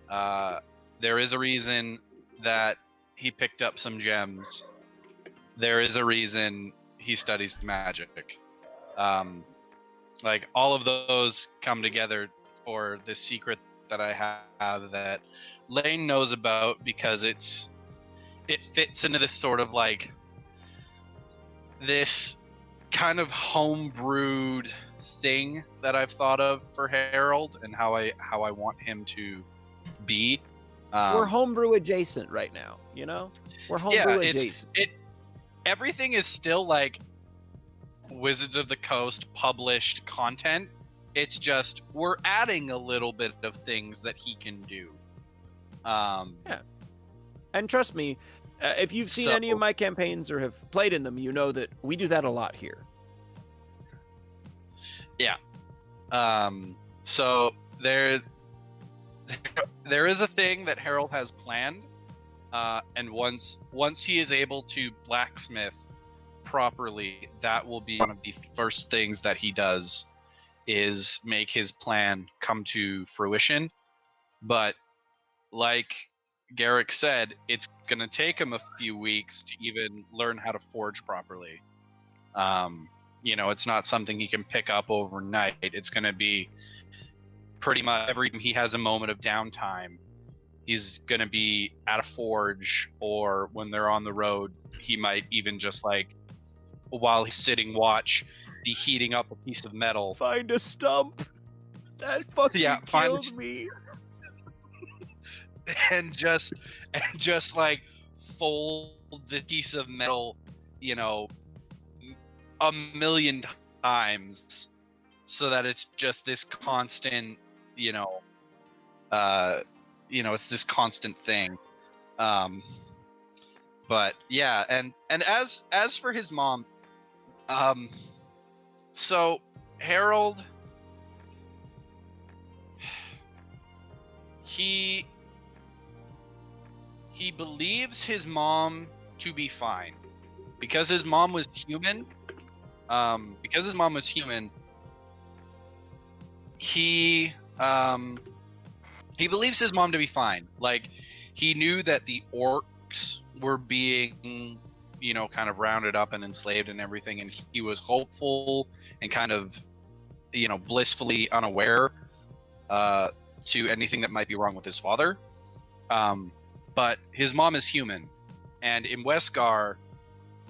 There is a reason that he picked up some gems. There is a reason he studies magic. Like all of those come together for this secret that I have that Lane knows about because it fits into this sort of like this kind of homebrewed thing that I've thought of for Harold and how I want him to be. We're homebrew adjacent right now, you know? We're homebrew adjacent. Everything is still like Wizards of the Coast published content. It's just we're adding a little bit of things that he can do. Yeah. And trust me, if you've seen any of my campaigns or have played in them, you know that we do that a lot here. Yeah. So there is a thing that Harold has planned, and once he is able to blacksmith properly, that will be one of the first things that he does, is make his plan come to fruition. But like Garrick said, it's going to take him a few weeks to even learn how to forge properly. You know, it's not something he can pick up overnight. It's going to be pretty much every time he has a moment of downtime, he's going to be at a forge, or when they're on the road, he might even just like, while he's sitting watch, be heating up a piece of metal. Find a stump. That fucking kills me. and just like fold the piece of metal, you know, a million times, so that it's just this constant, it's this constant thing. But yeah, and as for his mom, so Harold, he believes his mom to be fine because his mom was human. He believes his mom to be fine. Like, he knew that the orcs were being, kind of rounded up and enslaved and everything, and he was hopeful and kind of, blissfully unaware to anything that might be wrong with his father. But his mom is human, and in Westgar,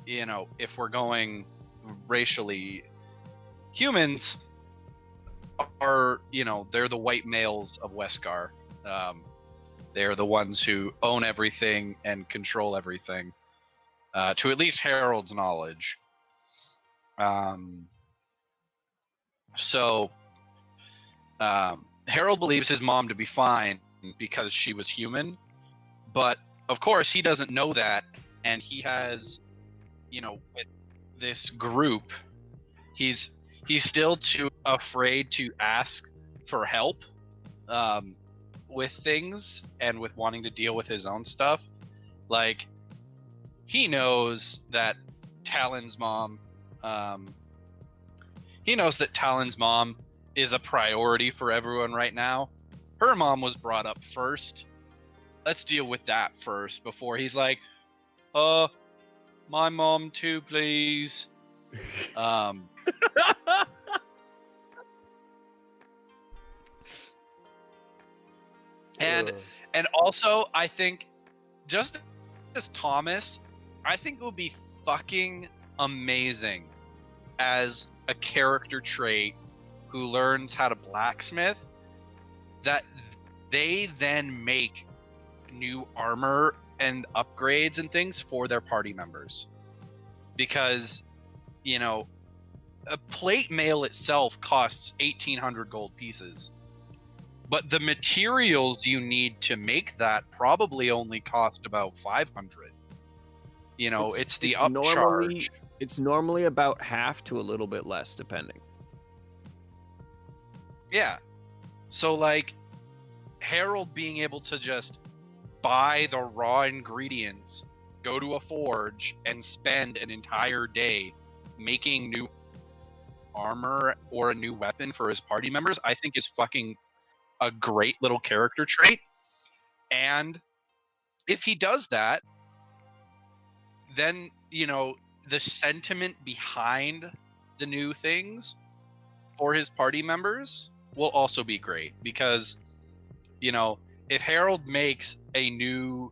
if we're going racially, humans are, they're the white males of Westgar. They're the ones who own everything and control everything, to at least Harold's knowledge. So Harold believes his mom to be fine because she was human, but of course he doesn't know that, and he has, with this group, he's still too afraid to ask for help with things and with wanting to deal with his own stuff. Like, he knows that Talon's mom is a priority for everyone right now. Her mom was brought up first. Let's deal with that first before he's like, my mom too, please. And also, I think, just as Thomas, I think it would be fucking amazing as a character trait who learns how to blacksmith, that they then make new armor and upgrades and things for their party members. Because, a plate mail itself costs 1,800 gold pieces. But the materials you need to make that probably only cost about 500. It's the upcharge. It's normally about half to a little bit less, depending. Yeah. So, like, Harold being able to just buy the raw ingredients, go to a forge, and spend an entire day making new armor or a new weapon for his party members, I think is fucking a great little character trait. And if he does that, then, the sentiment behind the new things for his party members will also be great, because, if Harold makes a new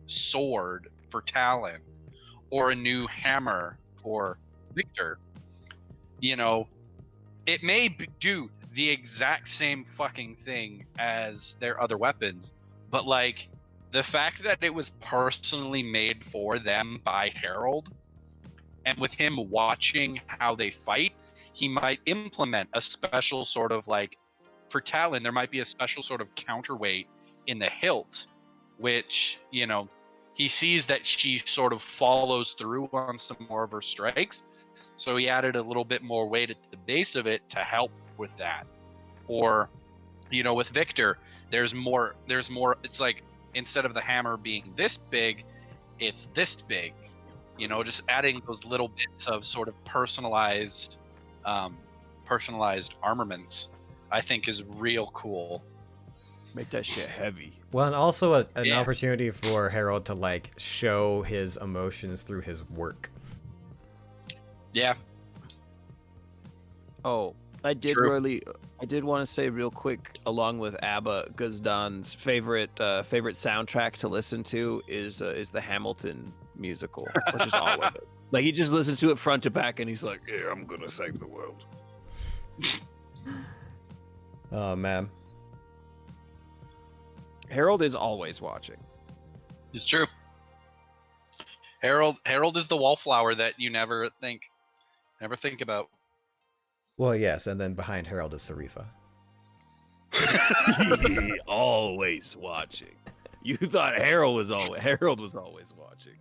sword for Talon or a new hammer for Victor, it may do the exact same fucking thing as their other weapons, but like the fact that it was personally made for them by Harold, and with him watching how they fight, he might implement a special sort of like, for Talon, there might be a special sort of counterweight in the hilt, which, he sees that she sort of follows through on some more of her strikes. So he added a little bit more weight at the base of it to help with that. Or, with Victor, there's more, it's like, instead of the hammer being this big, it's this big. Just adding those little bits of sort of personalized armaments, I think is real cool. Make that shit heavy. Well, and also an opportunity for Harold to like show his emotions through his work. Yeah. Oh, I did True. want to say real quick, along with Abba Guzdan's favorite soundtrack to listen to is the Hamilton musical, which is all of it. Like he just listens to it front to back, and he's like, "Yeah, I'm gonna save the world." Oh man. Harold is always watching. It's true. Harold is the wallflower that you never think about. Well, yes, and then behind Harold is Sarifa. Always watching. You thought Harold was always watching.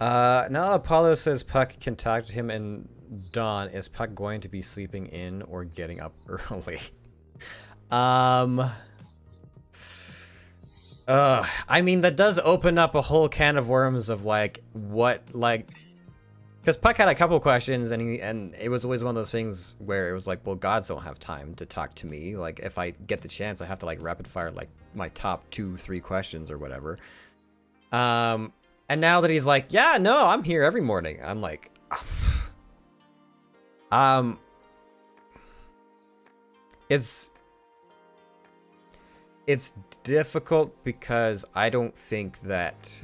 Now Apollo says Puck can talk to him and Dawn. Is Puck going to be sleeping in or getting up early? I mean, that does open up a whole can of worms of like what, like, because Puck had a couple questions, and it was always one of those things where it was like, well, gods don't have time to talk to me. Like, if I get the chance, I have to like rapid fire like my top 2-3 questions or whatever. And now that he's like, yeah, no, I'm here every morning. I'm like, it's difficult because I don't think that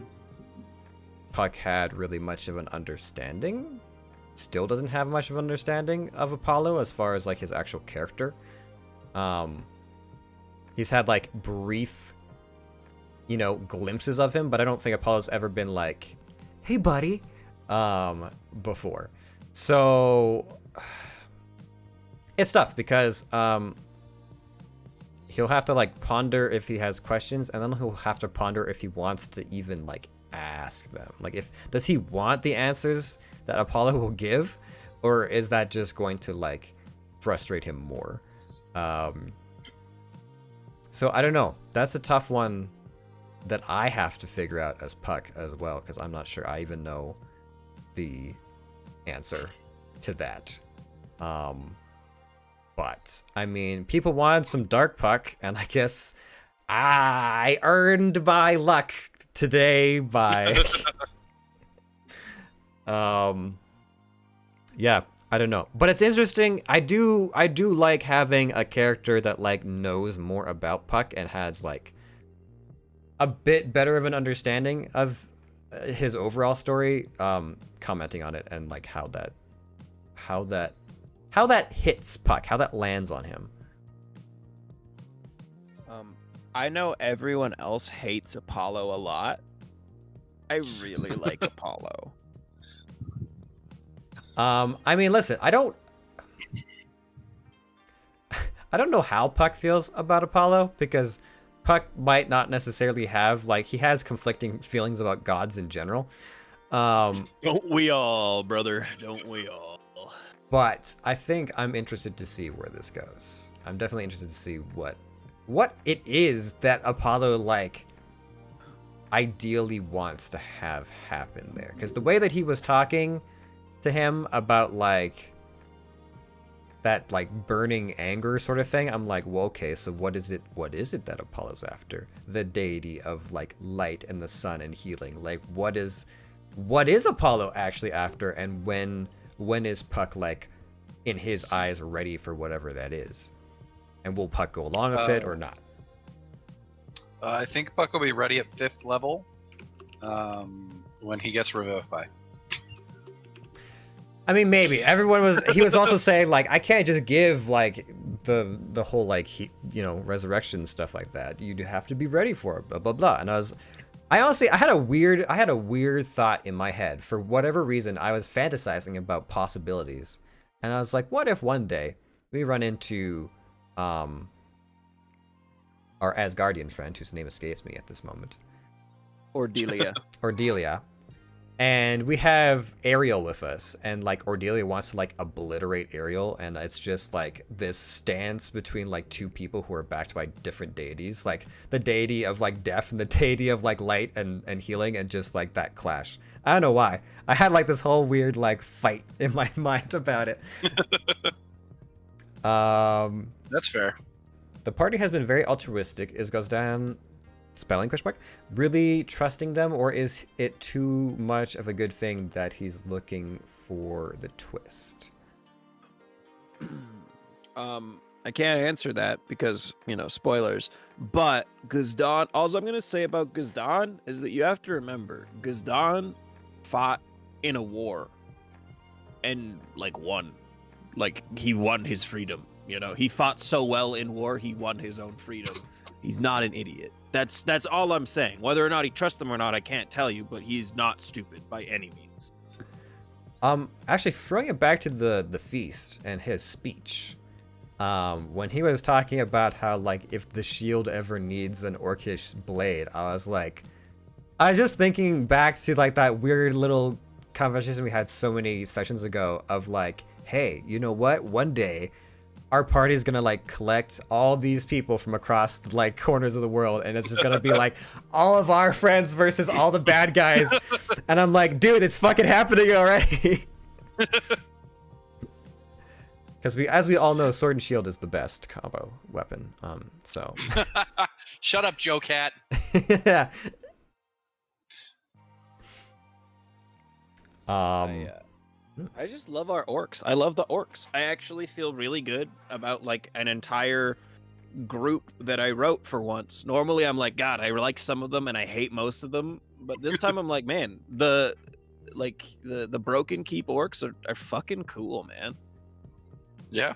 Puck had really much of an understanding. Still doesn't have much of an understanding of Apollo as far as like his actual character. He's had like brief, glimpses of him, but I don't think Apollo's ever been like, hey buddy, before. So it's tough because he'll have to like ponder if he has questions, and then he'll have to ponder if he wants to even like ask them. Like, does he want the answers that Apollo will give, or is that just going to like frustrate him more? So I don't know. That's a tough one that I have to figure out as Puck as well, because I'm not sure I even know the answer to that. But I mean, people wanted some Dark Puck, and I guess I earned my luck today by yeah, I don't know, but it's interesting. I do like having a character that like knows more about Puck and has like a bit better of an understanding of his overall story, commenting on it and like how that hits Puck, how that lands on him. I know everyone else hates Apollo a lot. I really like Apollo. I mean, listen, I don't know how Puck feels about Apollo, because Puck might not necessarily have, like, he has conflicting feelings about gods in general. Don't we all, brother? Don't we all? But I think I'm interested to see where this goes. I'm definitely interested to see what it is that Apollo, like, ideally wants to have happen there. Because the way that he was talking to him about, like, that like burning anger sort of thing. I'm like, well, okay, so what is it that Apollo's after? The deity of like light and the sun and healing. Like what is Apollo actually after, and when is Puck like in his eyes ready for whatever that is? And will Puck go along with it or not? I think Puck will be ready at 5th level when he gets Revivify. I mean, maybe he was also saying like, I can't just give like the whole like resurrection stuff like that. You have to be ready for it, blah blah blah. And I honestly had a weird thought in my head. For whatever reason, I was fantasizing about possibilities, and I was like, what if one day we run into our Asgardian friend, whose name escapes me at this moment, Ordelia. And we have Ariel with us, and like Ordelia wants to like obliterate Ariel, and it's just like this stance between like two people who are backed by different deities, like the deity of like death and the deity of like light and healing, and just like that clash. I don't know why. I had like this whole weird like fight in my mind about it. That's fair. The party has been very altruistic. Is Gazdan spelling ? Really trusting them, or is it too much of a good thing that he's looking for the twist? I can't answer that because, spoilers. But Gazdan, all I'm going to say about Gazdan is that you have to remember, Gazdan fought in a war and like won. Like he won his freedom, He fought so well in war, he won his own freedom. He's not an idiot. That's all I'm saying. Whether or not he trusts them or not, I can't tell you, but he's not stupid by any means. Actually, throwing it back to the feast and his speech, when he was talking about how like if the shield ever needs an orcish blade, I was just thinking back to like that weird little conversation we had so many sessions ago of like, hey, you know what? One day our party is gonna like collect all these people from across the like corners of the world, and it's just gonna be like all of our friends versus all the bad guys. And I'm like, dude, it's fucking happening already. Because as we all know, sword and shield is the best combo weapon. So Shut up, Joe Cat. yeah. I just love our orcs. I love the orcs. I actually feel really good about like an entire group that I wrote for once. Normally I'm like, God, I like some of them and I hate most of them. But this time I'm like, man, the Broken Keep orcs are fucking cool, man. Yeah.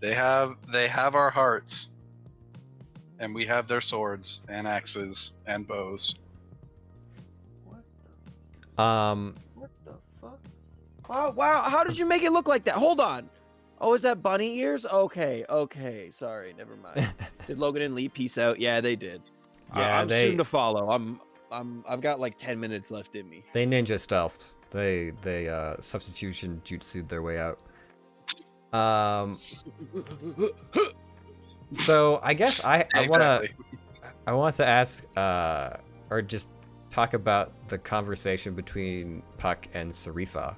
They have our hearts. And we have their swords and axes and bows. What the fuck? Oh, wow. How did you make it look like that? Hold on. Oh, is that bunny ears? Okay. Sorry, never mind. Did Logan and Lee peace out? Yeah, they did. Yeah, I'm soon to follow. I've got like 10 minutes left in me. They ninja stealthed. They substitution jutsu'd their way out. So I guess I want to ask or just talk about the conversation between Puck and Sarifa.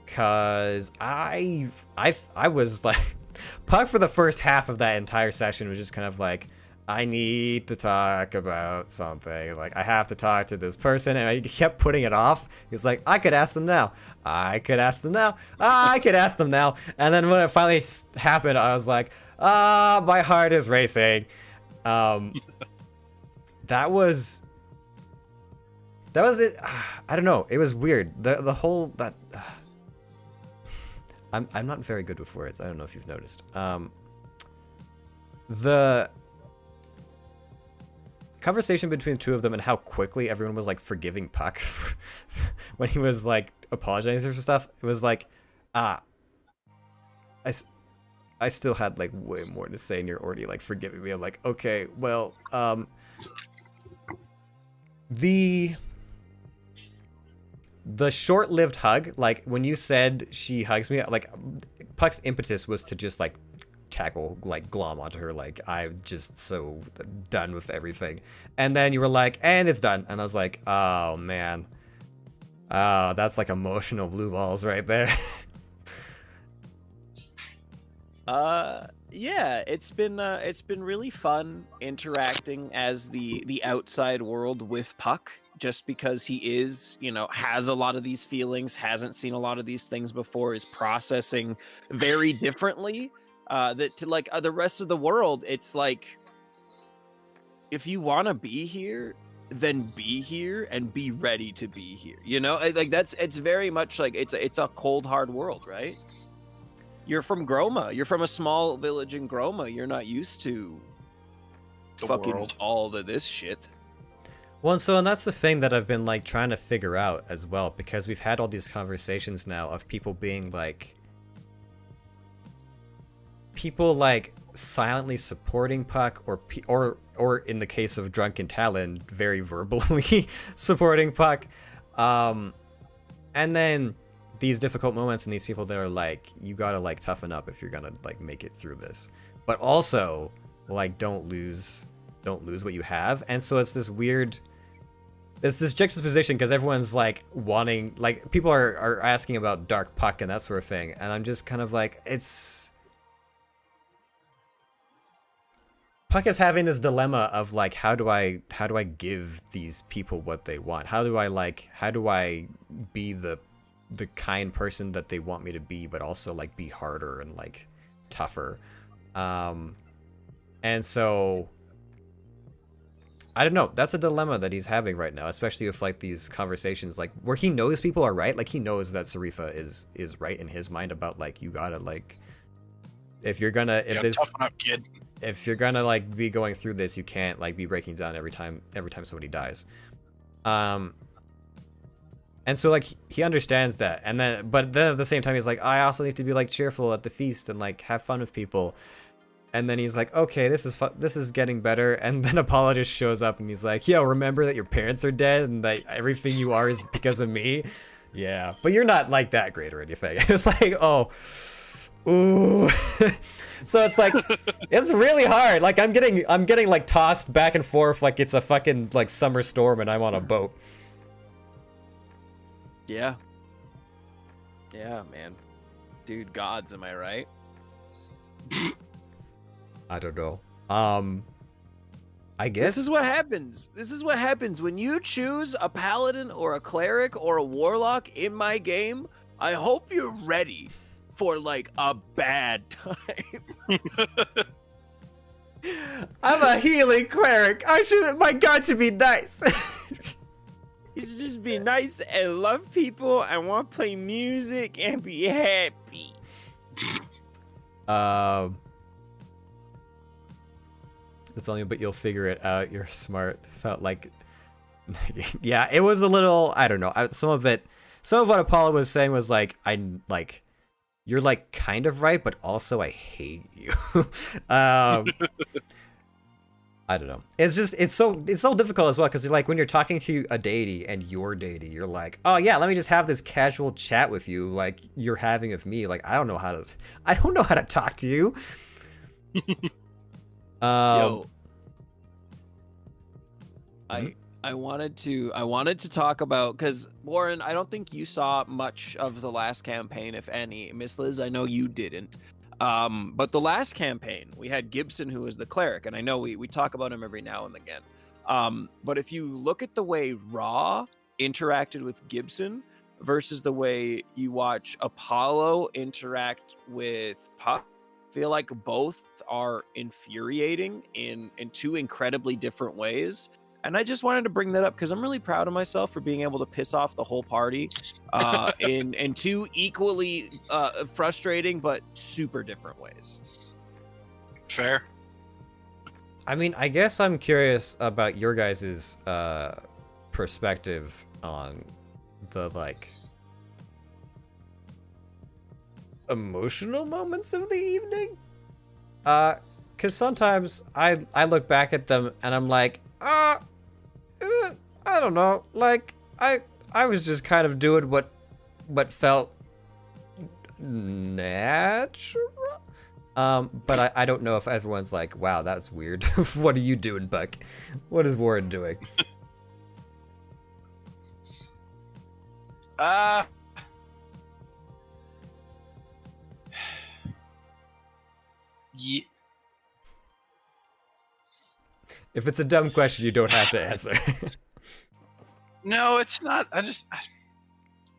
Cause I was like, Puck for the first half of that entire session was just kind of like, I need to talk about something. Like, I have to talk to this person, and he kept putting it off. He was like, I could ask them now. I could ask them now. I could ask them now. And then when it finally happened, I was like, my heart is racing. That was it. I don't know. It was weird. The whole that. I'm not very good with words. I don't know if you've noticed. The conversation between the two of them and how quickly everyone was like forgiving Puck when he was like apologizing for stuff. It was like, I still had like way more to say, and you're already like forgiving me. I'm like, okay, well, the short-lived hug, like when you said she hugs me, like Puck's impetus was to just like tackle, like glom onto her, like I'm just so done with everything. And then you were like, and it's done. And I was like, oh man, oh, that's like emotional blue balls right there. Yeah, it's been really fun interacting as the outside world with Puck, just because he is, has a lot of these feelings, hasn't seen a lot of these things before, is processing very differently. That to like the rest of the world, it's like, if you want to be here, then be here and be ready to be here. Like it's very much like it's a cold hard world, right? You're from Groma. You're from a small village in Groma. You're not used to The fucking world. all of this shit. Well, and that's the thing that I've been like trying to figure out as well, because we've had all these conversations now of people being like, silently supporting Puck, or in the case of Drunken Talon, very verbally supporting Puck, and then these difficult moments and these people that are like, you gotta like toughen up if you're gonna like make it through this, but also like don't lose what you have. And so it's this juxtaposition, because everyone's like wanting, like people are asking about Dark Puck and that sort of thing, and I'm just kind of like, Puck is having this dilemma of like, how do I give these people what they want? How do I be the kind person that they want me to be, but also like be harder and like tougher? And so I don't know, that's a dilemma that he's having right now, especially with like these conversations like where he knows people are right, like he knows that Sarifa is right in his mind about like, you gotta like, if you're gonna Toughen up, kid. if you're gonna like be going through this, you can't like be breaking down every time somebody dies. And so like he understands that, but then at the same time he's like, I also need to be like cheerful at the feast and like have fun with people. And then he's like, okay, this is getting better. And then Apollo just shows up and he's like, yo, remember that your parents are dead and that everything you are is because of me? Yeah, but you're not like that great or anything. It's like, oh, ooh. So it's like, it's really hard. Like I'm getting like tossed back and forth like it's a fucking like summer storm and I'm on a boat. Yeah. Yeah, man. Dude, gods, am I right? I don't know. I guess This is what happens. This is what happens when you choose a paladin or a cleric or a warlock in my game. I hope you're ready for like a bad time. I'm a healing cleric. My god should be nice. You should just be nice and love people and want to play music and be happy. It's only, but you'll figure it out. You're smart. Felt like, yeah, it was a little, I don't know. Some of what Apollo was saying was like, you're like kind of right, but also I hate you. I don't know. It's just, it's so difficult as well, because like when you're talking to a deity and your deity, you're like, oh yeah, let me just have this casual chat with you like you're having with me. Like I don't know how to talk to you. Yo, I wanted to talk about, because Warren, I don't think you saw much of the last campaign, if any. Miss Liz, I know you didn't. But the last campaign, we had Gibson, who was the cleric, and I know we talk about him every now and again. But if you look at the way Raw interacted with Gibson versus the way you watch Apollo interact with Puck, I feel like both are infuriating in two incredibly different ways. And I just wanted to bring that up because I'm really proud of myself for being able to piss off the whole party in two equally frustrating but super different ways. Fair. I mean, I guess I'm curious about your guys' perspective on the like emotional moments of the evening. Because sometimes I look back at them and I'm like, I don't know. Like I was just kind of doing what felt natural. But I don't know if everyone's like, wow, that's weird. What are you doing, Buck? What is Warren doing? Ye- If it's a dumb question, you don't have to answer. no, it's not.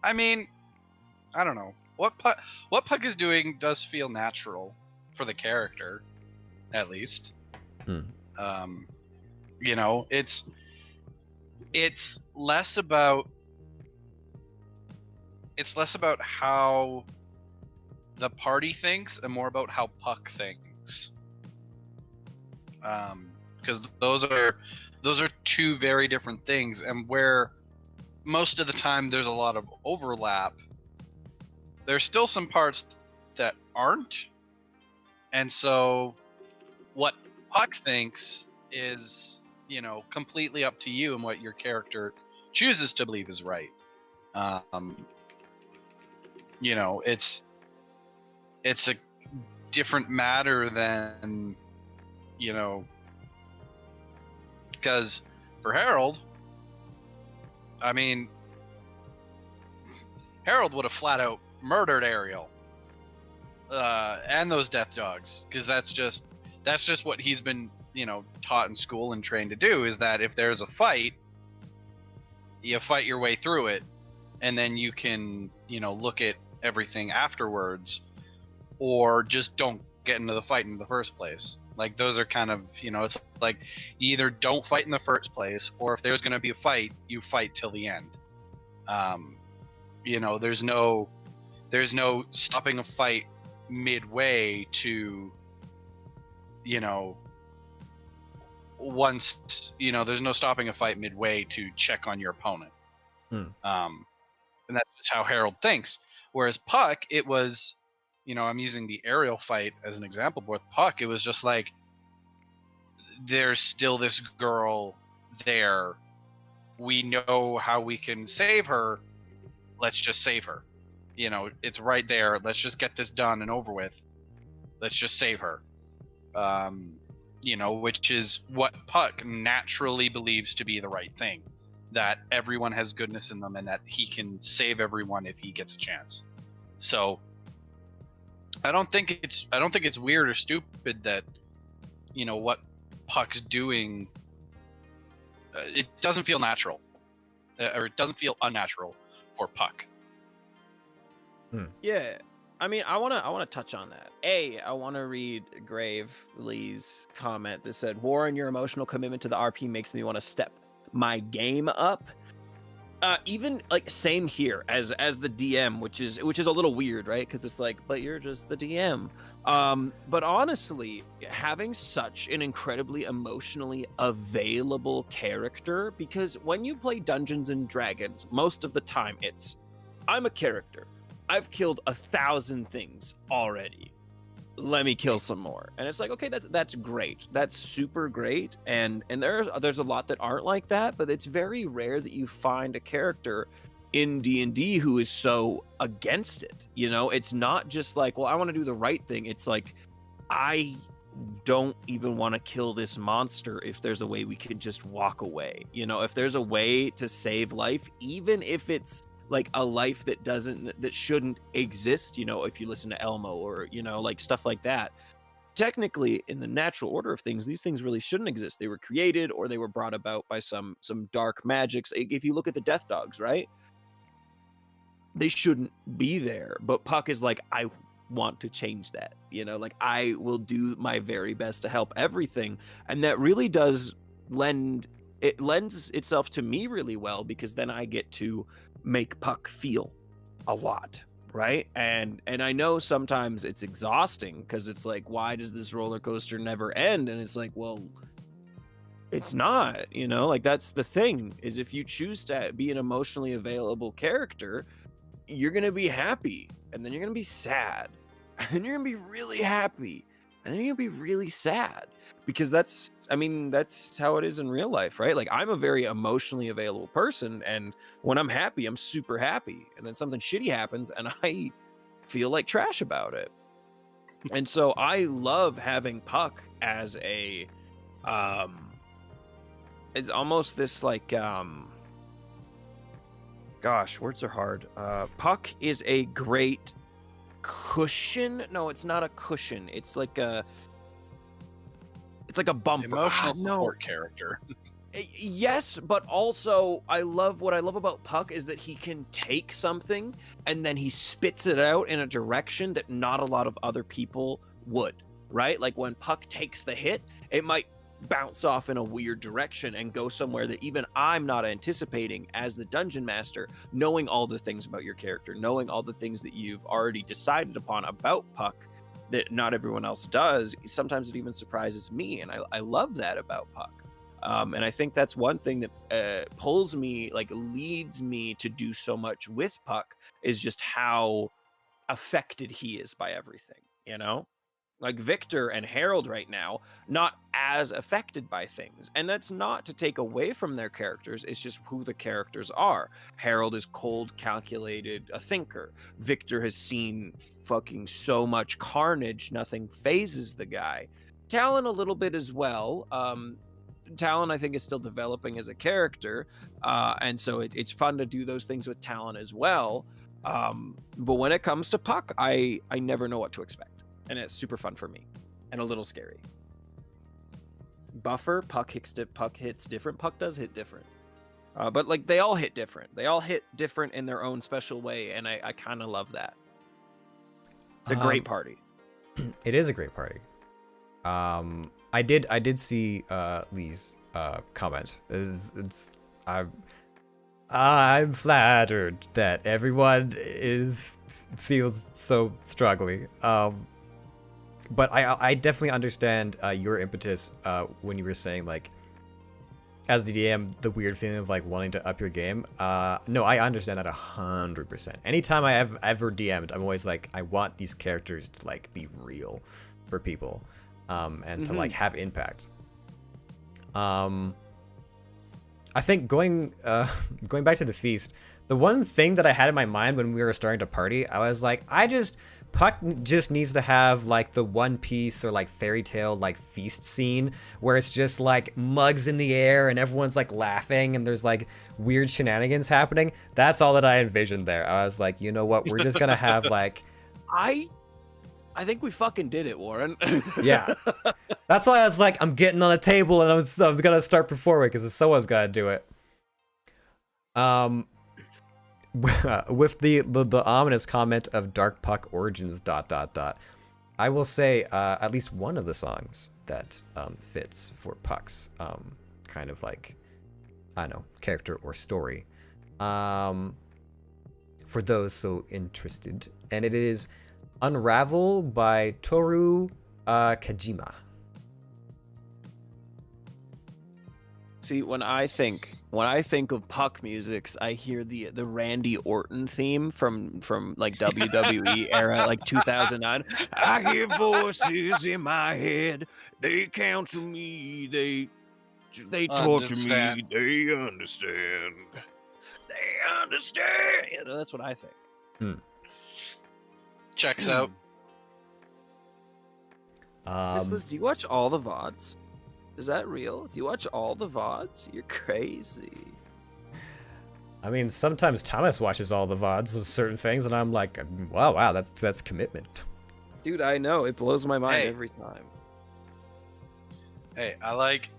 I mean, I don't know. What Puck is doing does feel natural for the character, at least. You know, it's less about how the party thinks and more about how Puck thinks. Because those are two very different things, and where most of the time there's a lot of overlap, there's still some parts that aren't. And so what Puck thinks is, you know, completely up to you and what your character chooses to believe is right. You know, it's a different matter than, you know, because for Harold, I mean, Harold would have flat out murdered Ariel and those death dogs, because that's just what he's been, you know, taught in school and trained to do, is that if there's a fight, you fight your way through it, and then you can, you know, look at everything afterwards, or just don't get into the fight in the first place. Like, those are kind of, you know, it's like you either don't fight in the first place, or if there's going to be a fight, you fight till the end. You know, there's no stopping a fight midway to, you know, once, you know, there's no stopping a fight midway to check on your opponent. And that's just how Harold thinks. Whereas Puck, it was, you know, I'm using the aerial fight as an example, but with Puck, it was just like, there's still this girl there. We know how we can save her. Let's just save her. You know, it's right there. Let's just get this done and over with. Let's just save her. You know, which is what Puck naturally believes to be the right thing. That everyone has goodness in them and that he can save everyone if he gets a chance. So I don't think it's weird or stupid that, you know, what Puck's doing, it doesn't feel natural, or it doesn't feel unnatural for Puck. Yeah, I mean, I wanna touch on that. I want to read Gravely's comment that said, "Warren, your emotional commitment to the RP makes me want to step my game up." Even like same here as the DM, which is a little weird, right? Because it's like, but you're just the DM. But honestly, having such an incredibly emotionally available character, because when you play Dungeons and Dragons, most of the time it's, I'm a character. I've killed 1,000 things already. Let me kill some more. And it's like, okay, that's great. That's super great. And there's a lot that aren't like that, but it's very rare that you find a character in D&D who is so against it. You know, it's not just like, well, I want to do the right thing. It's like, I don't even want to kill this monster if there's a way we could just walk away. You know, if there's a way to save life, even if it's like a life that shouldn't exist, you know, if you listen to Elmo or, you know, like stuff like that. Technically, in the natural order of things, these things really shouldn't exist. They were created or they were brought about by some dark magics. If you look at the Death Dogs, right? They shouldn't be there. But Puck is like, I want to change that. You know, like, I will do my very best to help everything. And that really does lends itself to me really well, because then I get to make Puck feel a lot, right? And I know sometimes it's exhausting, because it's like, why does this roller coaster never end? And it's like, well, it's not, you know, like, that's the thing, is if you choose to be an emotionally available character, you're gonna be happy, and then you're gonna be sad, and then you're gonna be really happy, and then you're gonna be really sad, because that's how it is in real life, right? Like, I'm a very emotionally available person, and when I'm happy, I'm super happy, and then something shitty happens and I feel like trash about it. And so I love having Puck as a it's almost this like gosh, words are hard. Puck is a great cushion. No, it's not a cushion. It's like a bumper. Emotional No. support character. Yes, but also what I love about Puck is that he can take something and then he spits it out in a direction that not a lot of other people would, right? Like when Puck takes the hit, it might bounce off in a weird direction and go somewhere that even I'm not anticipating as the dungeon master, knowing all the things about your character, knowing all the things that you've already decided upon about Puck that not everyone else does. Sometimes it even surprises me, and I love that about Puck. And I think that's one thing that pulls me, like leads me to do so much with Puck, is just how affected he is by everything, you know? Like Victor and Harold right now, not as affected by things. And that's not to take away from their characters, it's just who the characters are. Harold is cold, calculated, a thinker. Victor has seen fucking so much carnage, nothing phases the guy. Talon a little bit as well. Talon, I think, is still developing as a character, and so it's fun to do those things with Talon as well. But when it comes to Puck, I never know what to expect, and it's super fun for me, and a little scary. Buffer, Puck hits different. Puck does hit different, but like they all hit different. They all hit different in their own special way, and I kind of love that. It's a great party. It is a great party. I did see Lee's comment. I'm flattered that everyone feels so struggling. But I definitely understand your impetus when you were saying, like, as the DM, the weird feeling of like wanting to up your game. No, I understand that 100%. Anytime I have ever DM'd, I'm always like, I want these characters to like be real for people. And to like have impact. I think going back to the feast, the one thing that I had in my mind when we were starting to party, I was like, Puck just needs to have like the One Piece or like fairy tale like feast scene where it's just like mugs in the air and everyone's like laughing and there's like weird shenanigans happening. That's all that I envisioned there. I was like, you know what, we're just gonna have like I think we fucking did it, Warren. Yeah. That's why I was like, I'm getting on a table and I was gonna start performing because someone's gotta do it. With the ominous comment of Dark Puck Origins ... I will say at least one of the songs that fits for Puck's kind of like, I don't know, character or story. For those so interested, and it is Unravel by Toru Kajima. See, when I think of Puck musics, I hear the Randy Orton theme from like WWE era, like 2009. I hear voices in my head. They counsel me. They torture me. They understand. They understand. Yeah, that's what I think. Checks out. Liz, do you watch all the VODs? Is that real? Do you watch all the VODs? You're crazy. I mean, sometimes Thomas watches all the VODs of certain things, and I'm like, wow, that's commitment. Dude, I know. It blows my mind every time. Hey, I like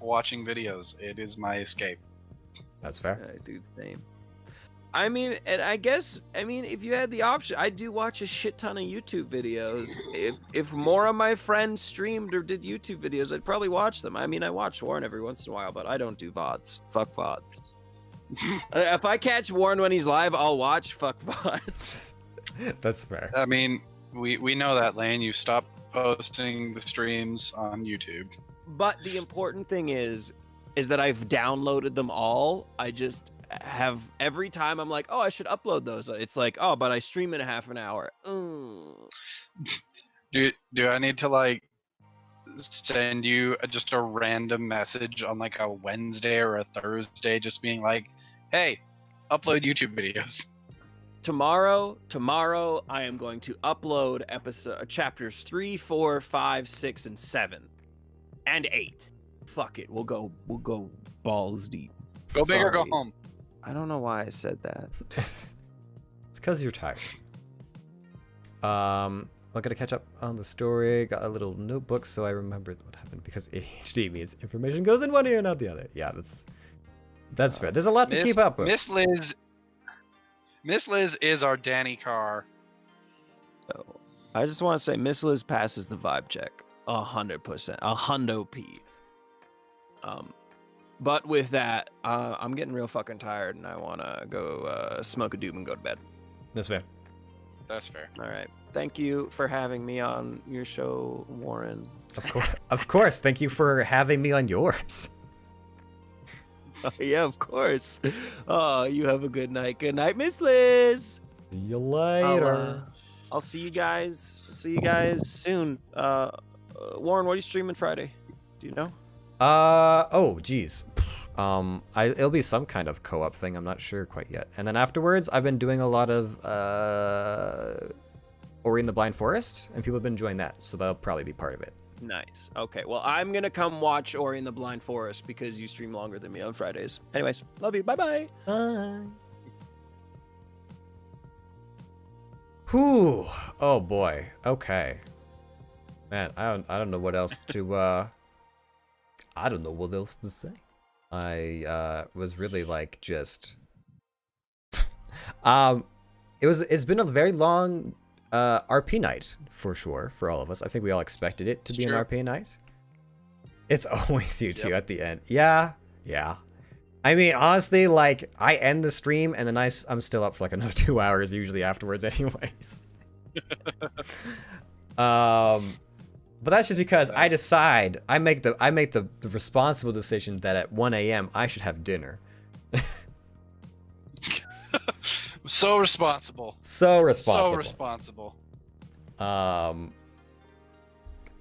watching videos. It is my escape. That's fair. Yeah, dude, same. I mean, and I guess, if you had the option, I do watch a shit ton of YouTube videos. If more of my friends streamed or did YouTube videos, I'd probably watch them. I mean, I watch Warren every once in a while, but I don't do VODs. Fuck VODs. If I catch Warren when he's live, I'll watch. Fuck VODs. That's fair. I mean, we know that, Lane. You stopped posting the streams on YouTube. But the important thing is that I've downloaded them all. I just have every time I'm like, oh, I should upload those. It's like, oh, but I stream in a half an hour. Do I need to like send you just a random message on like a Wednesday or a Thursday, just being like, hey, upload YouTube videos? Tomorrow, I am going to upload chapters 3, 4, 5, 6, and 7, and 8. Fuck it, we'll go balls deep. Go big or go Sorry. home. I don't know why I said that. It's because you're tired. I'm gonna catch up on the story. Got a little notebook so I remembered what happened because ADHD means information goes in one ear and out the other. Yeah, that's fair. There's a lot to keep up with. Miss Liz is our Danny Carr. Oh, I just want to say Miss Liz passes the vibe check 100%, 100p. But with that, I'm getting real fucking tired and I want to go smoke a doob and go to bed. That's fair. That's fair. All right. Thank you for having me on your show, Warren. Of course. Thank you for having me on yours. Yeah, of course. Oh, you have a good night. Good night, Miss Liz. See you later. I'll see you guys. See you guys soon. Warren, what are you streaming Friday? Do you know? Oh, geez. It'll be some kind of co-op thing. I'm not sure quite yet. And then afterwards, I've been doing a lot of Ori and the Blind Forest, and people have been enjoying that, so that'll probably be part of it. Nice. Okay. Well, I'm gonna come watch Ori and the Blind Forest because you stream longer than me on Fridays. Anyways, love you. Bye-bye. Bye. Whew. Oh boy. Okay. Man, I don't know what else to I don't know what else to say. I was really like just it's been a very long RP night for sure for all of us. I think we all expected it to be an RP night. It's always you two at the end. Yeah. I mean, honestly, like I end the stream and then I'm still up for like another 2 hours usually afterwards anyways. But that's just because I decide I make the responsible decision that at 1 a.m. I should have dinner. So responsible. So responsible. So responsible.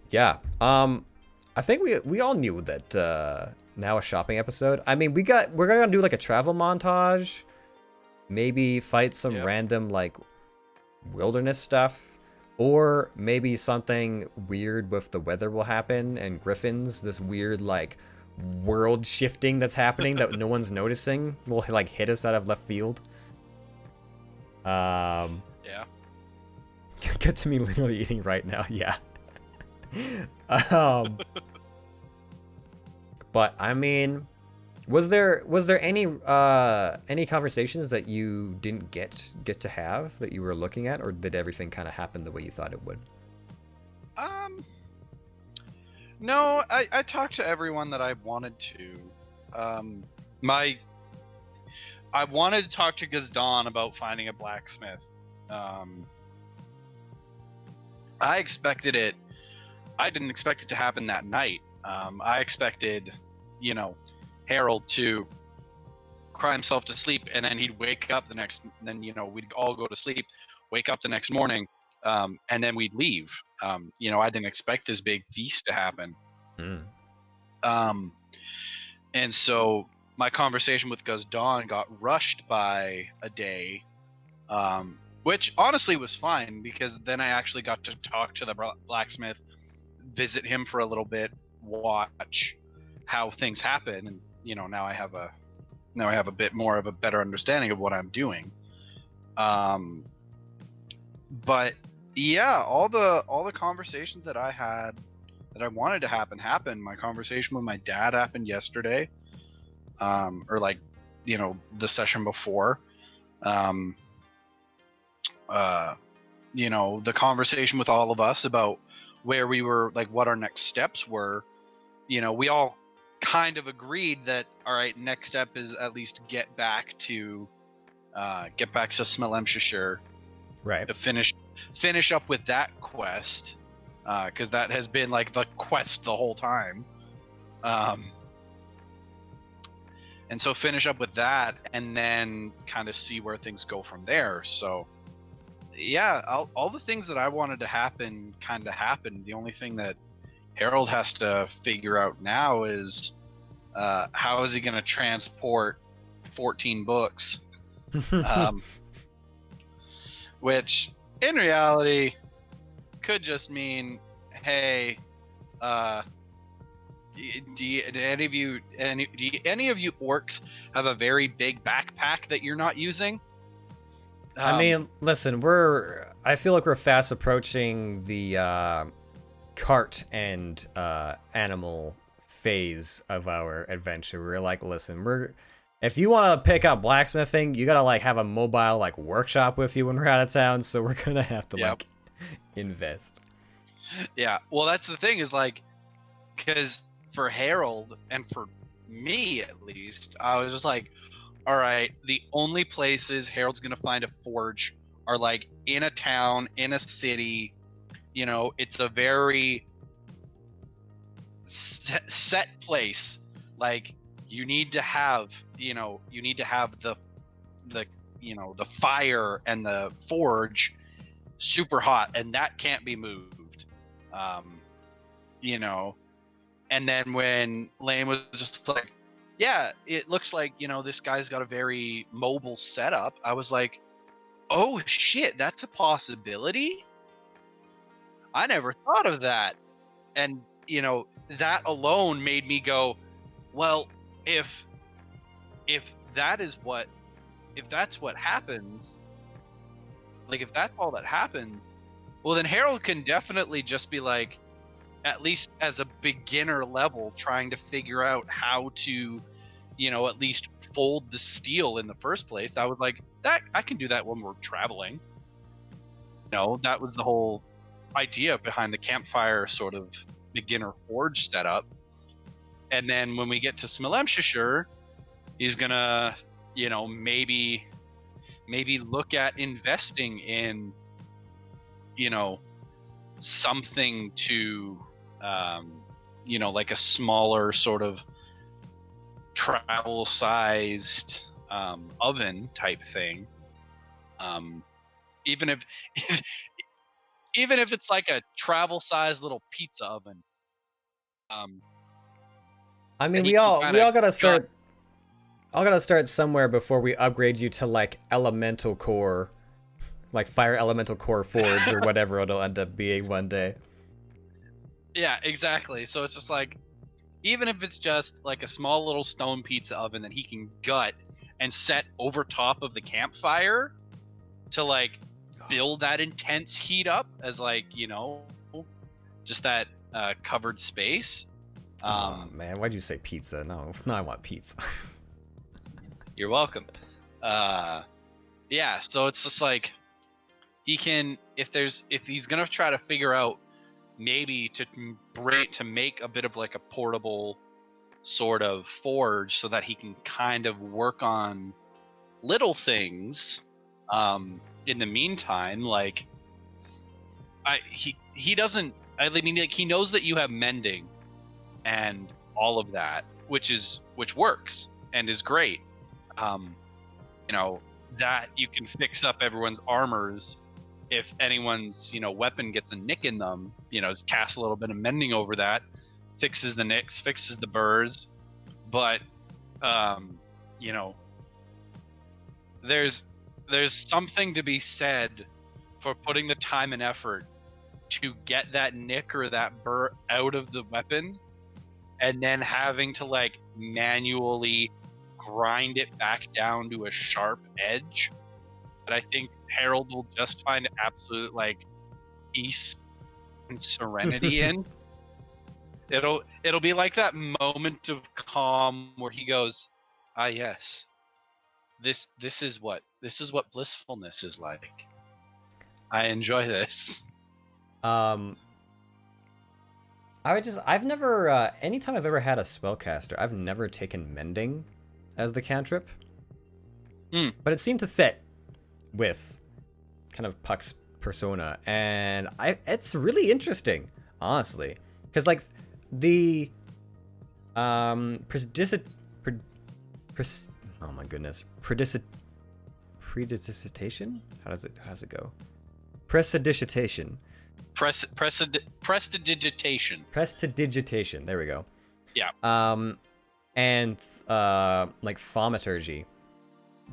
Yeah. I think we all knew that now a shopping episode. I mean, we're gonna do like a travel montage. Maybe fight some random like wilderness stuff. Or maybe something weird with the weather will happen and griffins, this weird like world shifting that's happening that no one's noticing will like hit us out of left field. Yeah. Get to me literally eating right now, yeah. But I mean, was there any conversations that you didn't get to have that you were looking at, or did everything kind of happen the way you thought it would? No, I talked to everyone that I wanted to. I wanted to talk to Gazdan about finding a blacksmith. I expected it. I didn't expect it to happen that night. I expected, Harold to cry himself to sleep, and then he'd wake up then we'd all go to sleep, wake up the next morning, and then we'd leave. I didn't expect this big feast to happen. And so my conversation with Gazdan got rushed by a day, which honestly was fine because then I actually got to talk to the blacksmith, visit him for a little bit, watch how things happen, and now I have a bit more of a better understanding of what I'm doing. But yeah, all the conversations that I had that I wanted to happen happened. My conversation with my dad happened yesterday, or like the session before. The conversation with all of us about where we were, like what our next steps were. We all kind of agreed that all right, next step is at least get back to Smelemshire, right, to finish up with that quest, because that has been like the quest the whole time, and so finish up with that and then kind of see where things go from there. So yeah, all the things that I wanted to happen kind of happened. The only thing that Harold has to figure out now is how is he going to transport 14 books, which in reality could just mean, hey, do any of you orcs have a very big backpack that you're not using? I mean, listen, I feel like we're fast approaching the cart and animal phase of our adventure. We're like, listen, if you want to pick up blacksmithing, you gotta like have a mobile like workshop with you when we're out of town. So we're gonna have to like invest. Yeah, well, that's the thing is like, because for Harold and for me at least, I was just like, all right, the only places Harold's gonna find a forge are like in a town, in a city. You know, it's a very set place. Like you need to have, the fire and the forge super hot, and that can't be moved. And then when Lane was just like, yeah, it looks like, this guy's got a very mobile setup. I was like, oh shit, that's a possibility? I never thought of that. And, that alone made me go, well, if that's what happens, like if that's all that happens, well then Harold can definitely just be like, at least as a beginner level, trying to figure out how to, at least fold the steel in the first place. I was like, that I can do that when we're traveling. That was the whole idea behind the campfire sort of beginner forge setup. And then when we get to Smolenshire, he's gonna, maybe look at investing in, something to, like a smaller sort of travel sized oven type thing. Even if it's like a travel sized little pizza oven. I mean, we all gotta start. I gotta start somewhere before we upgrade you to like elemental core, like fire elemental core forge or whatever it'll end up being one day. Yeah, exactly. So it's just like, even if it's just like a small little stone pizza oven that he can gut and set over top of the campfire to like build that intense heat up as like, just that covered space. Oh man, why'd you say pizza? No, I want pizza. You're welcome. Yeah, so it's just like he can, if he's gonna try to figure out maybe to make a bit of like a portable sort of forge so that he can kind of work on little things in the meantime, like he doesn't, I mean, like he knows that you have mending and all of that, which works and is great. That you can fix up everyone's armors if anyone's, weapon gets a nick in them, just cast a little bit of mending over that, fixes the nicks, fixes the burrs. But, there's something to be said for putting the time and effort to get that nick or that burr out of the weapon and then having to like manually grind it back down to a sharp edge. But I think Harold will just find absolute like peace and serenity in. It'll be like that moment of calm where he goes, "Ah, yes, this is what blissfulness is like. I enjoy this." I've never, anytime I've ever had a spellcaster, I've never taken mending as the cantrip. But it seemed to fit with kind of Puck's persona, and it's really interesting, honestly, because like the oh my goodness, prestidigitation? How does it go? Prestidigitation. Prestidigitation. Prestidigitation. There we go. Yeah. And like thaumaturgy,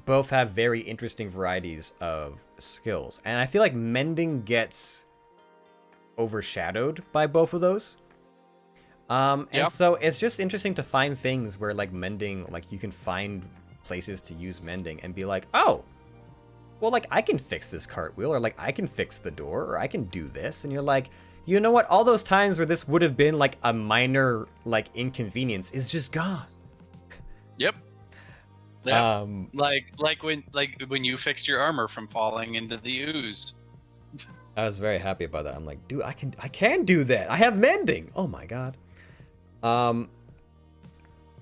both have very interesting varieties of skills, and I feel like mending gets overshadowed by both of those. And so it's just interesting to find things where like mending, like you can find places to use mending and be like, oh, well, like, I can fix this cartwheel, or like, I can fix the door, or I can do this. And you're like, you know what? All those times where this would have been like a minor like inconvenience is just gone. Yep. Yeah. Um, Like when you fixed your armor from falling into the ooze. I was very happy about that. I'm like, dude, I can do that. I have mending. Oh my god.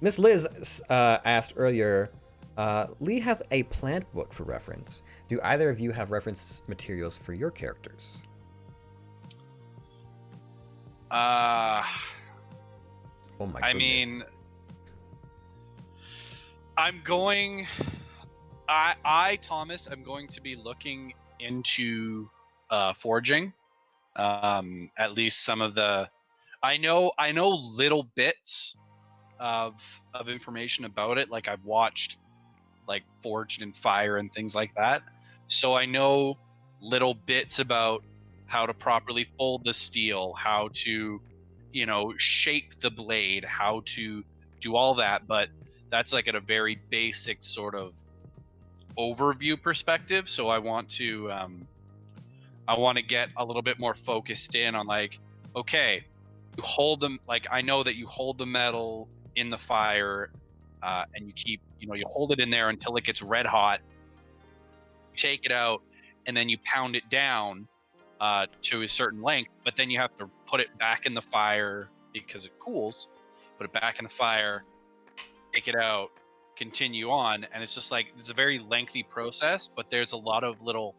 Miss Liz asked earlier, Lee has a plant book for reference. Do either of you have reference materials for your characters? Uh, Oh my I goodness. mean, I Thomas, I'm going to be looking into forging. At least some of the, I know little bits of information about it. Like I've watched like Forged in Fire and things like that. So I know little bits about how to properly fold the steel, how to, shape the blade, how to do all that. But that's like at a very basic sort of overview perspective. So I want to get a little bit more focused in on like, okay, you hold them, like I know that you hold the metal in the fire, and you keep, you hold it in there until it gets red hot, you take it out, and then you pound it down to a certain length, but then you have to put it back in the fire because it cools, put it back in the fire, take it out, continue on, and it's just like, it's a very lengthy process, but there's a lot of little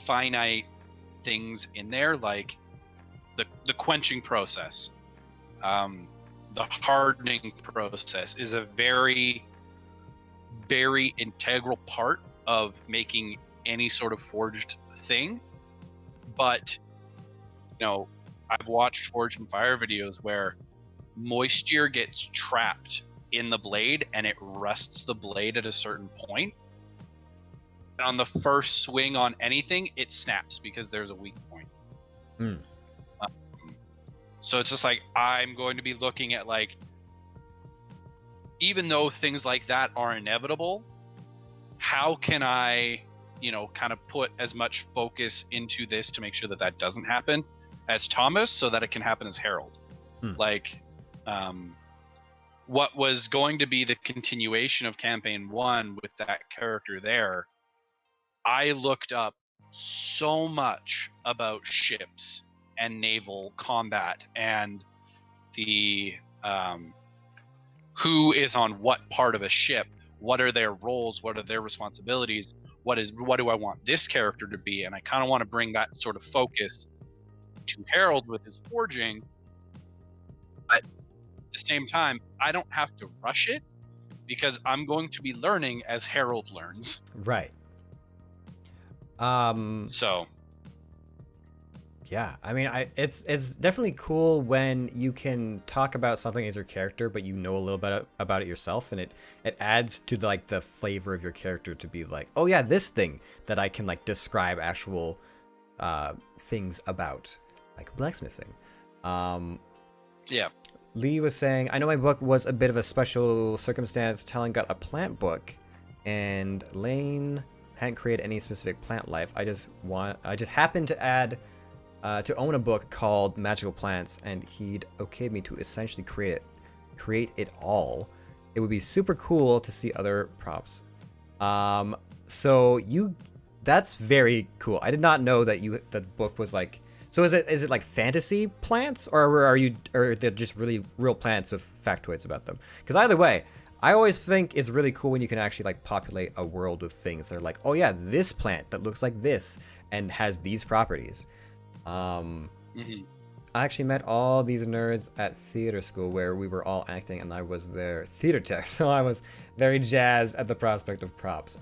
finite things in there, like the quenching process, the hardening process is a very, very integral part of making any sort of forged thing. But I've watched Forged in Fire videos where moisture gets trapped in the blade and it rusts the blade at a certain point. And on the first swing on anything, it snaps because there's a weak point. So it's just like, I'm going to be looking at like, even though things like that are inevitable, how can I, kind of put as much focus into this to make sure that that doesn't happen as Thomas, so that it can happen as Harold. Like, what was going to be the continuation of campaign 1 with that character there, I looked up so much about ships and naval combat and the who is on what part of a ship, what are their roles, what are their responsibilities, what do I want this character to be, and I kind of want to bring that sort of focus to Harold with his forging. But at the same time, I don't have to rush it because I'm going to be learning as Harold learns. Right. So yeah, I mean, it's definitely cool when you can talk about something as your character, but you know a little bit about it yourself, and it adds to the flavor of your character to be like, oh yeah, this thing that I can like describe actual things about, like blacksmithing. Yeah. Lee was saying, I know my book was a bit of a special circumstance. Talon got a plant book, and Lane hadn't created any specific plant life. I just happened to add to own a book called Magical Plants, and he'd okayed me to essentially create it all. It would be super cool to see other props. That's very cool. I did not know that the book was like. So is it like fantasy plants, or are they just really real plants with factoids about them? Because either way, I always think it's really cool when you can actually like populate a world with things that are like, oh yeah, this plant that looks like this and has these properties. I actually met all these nerds at theater school where we were all acting, and I was their theater tech, so I was very jazzed at the prospect of props.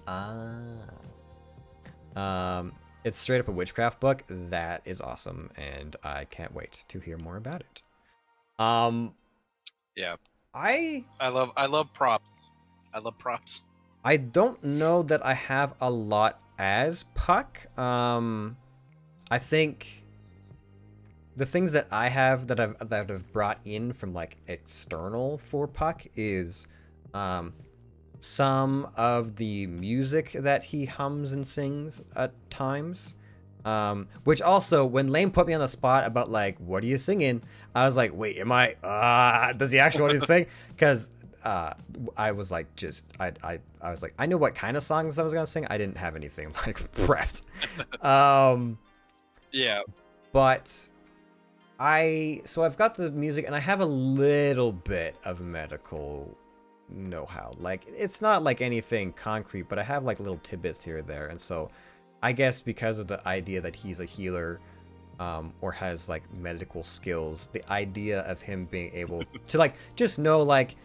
It's straight up a witchcraft book. That is awesome, and I can't wait to hear more about it. Yeah. I love props. I love props. I don't know that I have a lot as Puck. I think the things that I have that I've brought in from like external for Puck is some of the music that he hums and sings at times. Which also, when Lane put me on the spot about like, what are you singing? I was like, wait, am I, does he actually want to sing? Because I was like, I was like, I knew what kind of songs I was going to sing. I didn't have anything like prepped. Yeah. But so I've got the music and I have a little bit of medical know-how. Like, it's not like anything concrete, but I have like little tidbits here or there. And so I guess because of the idea that he's a healer, or has like medical skills, the idea of him being able to like just know, like,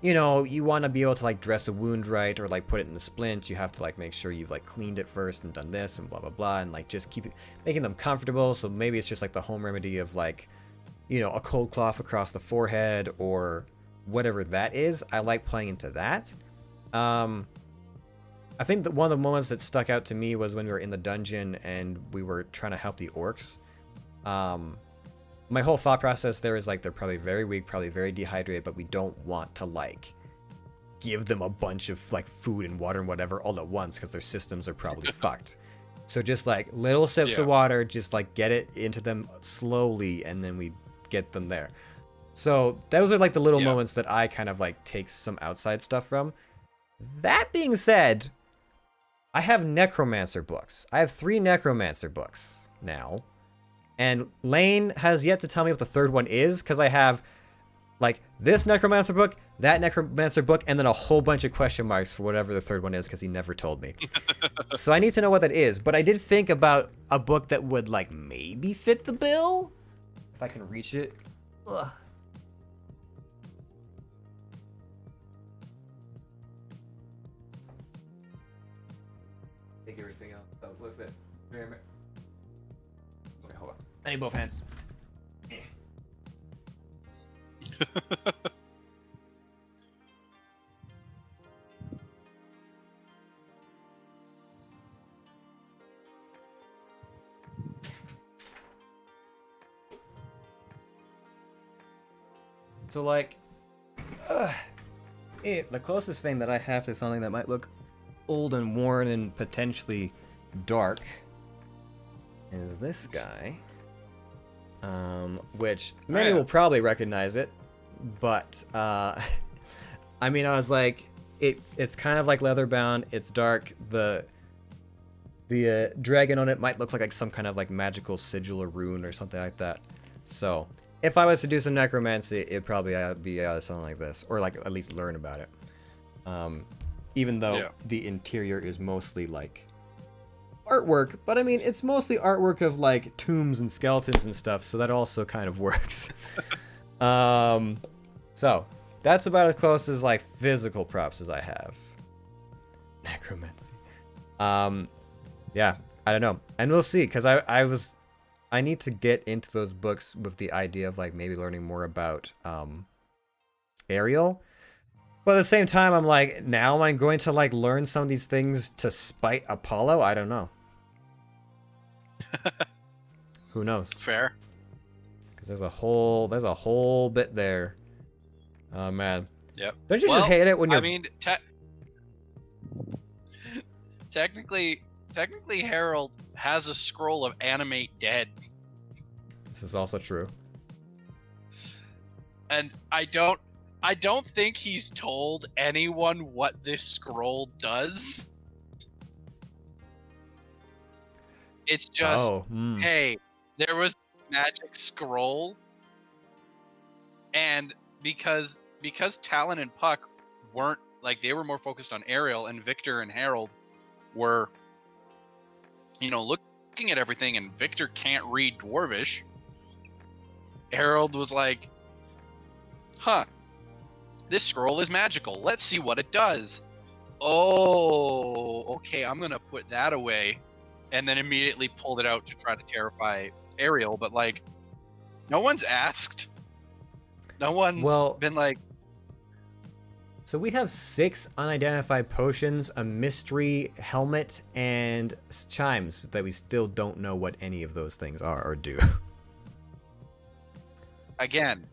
you know, you want to be able to like dress a wound right, or like put it in a splint, you have to like make sure you've like cleaned it first and done this and blah blah blah, and like just keep it, making them comfortable. So maybe it's just like the home remedy of like, you know, a cold cloth across the forehead or whatever that is. I like playing into that. I think that one of the moments that stuck out to me was when we were in the dungeon and we were trying to help the orcs. My whole thought process there is like, they're probably very weak, probably very dehydrated, but we don't want to like give them a bunch of like food and water and whatever all at once, because their systems are probably fucked. So just like little sips of water, just like get it into them slowly, and then we get them there. So those are like the little moments that I kind of like take some outside stuff from. That being said, I have necromancer books. I have 3 necromancer books now. And Lane has yet to tell me what the third one is, because I have like this necromancer book, that necromancer book, and then a whole bunch of question marks for whatever the third one is, because he never told me. So I need to know what that is. But I did think about a book that would like maybe fit the bill, if I can reach it. Ugh. Take everything out. Oh, flip it. Okay, hold on. I need both hands. So like, the closest thing that I have to something that might look old and worn and potentially dark is this guy, which many will probably recognize it, but I mean, I was like, it's kind of like leather bound, it's dark, the dragon on it might look like some kind of like magical sigil or rune or something like that. So if I was to do some necromancy, it'd probably be something like this, or like at least learn about it. Even though the interior is mostly like artwork, but I mean, it's mostly artwork of like tombs and skeletons and stuff, so that also kind of works. So that's about as close as like physical props as I have. Necromancy. Yeah, I don't know, and we'll see, because I need to get into those books with the idea of like maybe learning more about Ariel. But at the same time, I'm like, now am I going to like learn some of these things to spite Apollo? I don't know. Who knows? Fair. Because there's a whole bit there. Oh man. Yep. Don't you just hate it when you're? I mean, technically, Harold has a scroll of animate dead. This is also true. And I don't think he's told anyone what this scroll does. It's just, hey, there was a magic scroll, and because Talon and Puck weren't, like, they were more focused on Ariel, and Victor and Harold were, you know, looking at everything, and Victor can't read Dwarvish. Harold was like, huh, this scroll is magical. Let's see what it does. Oh, okay, I'm gonna put that away. And then immediately pulled it out to try to terrify Ariel. But, like, no one's asked. No one's been like... So we have 6 unidentified potions, a mystery helmet, and chimes that we still don't know what any of those things are or do. Again,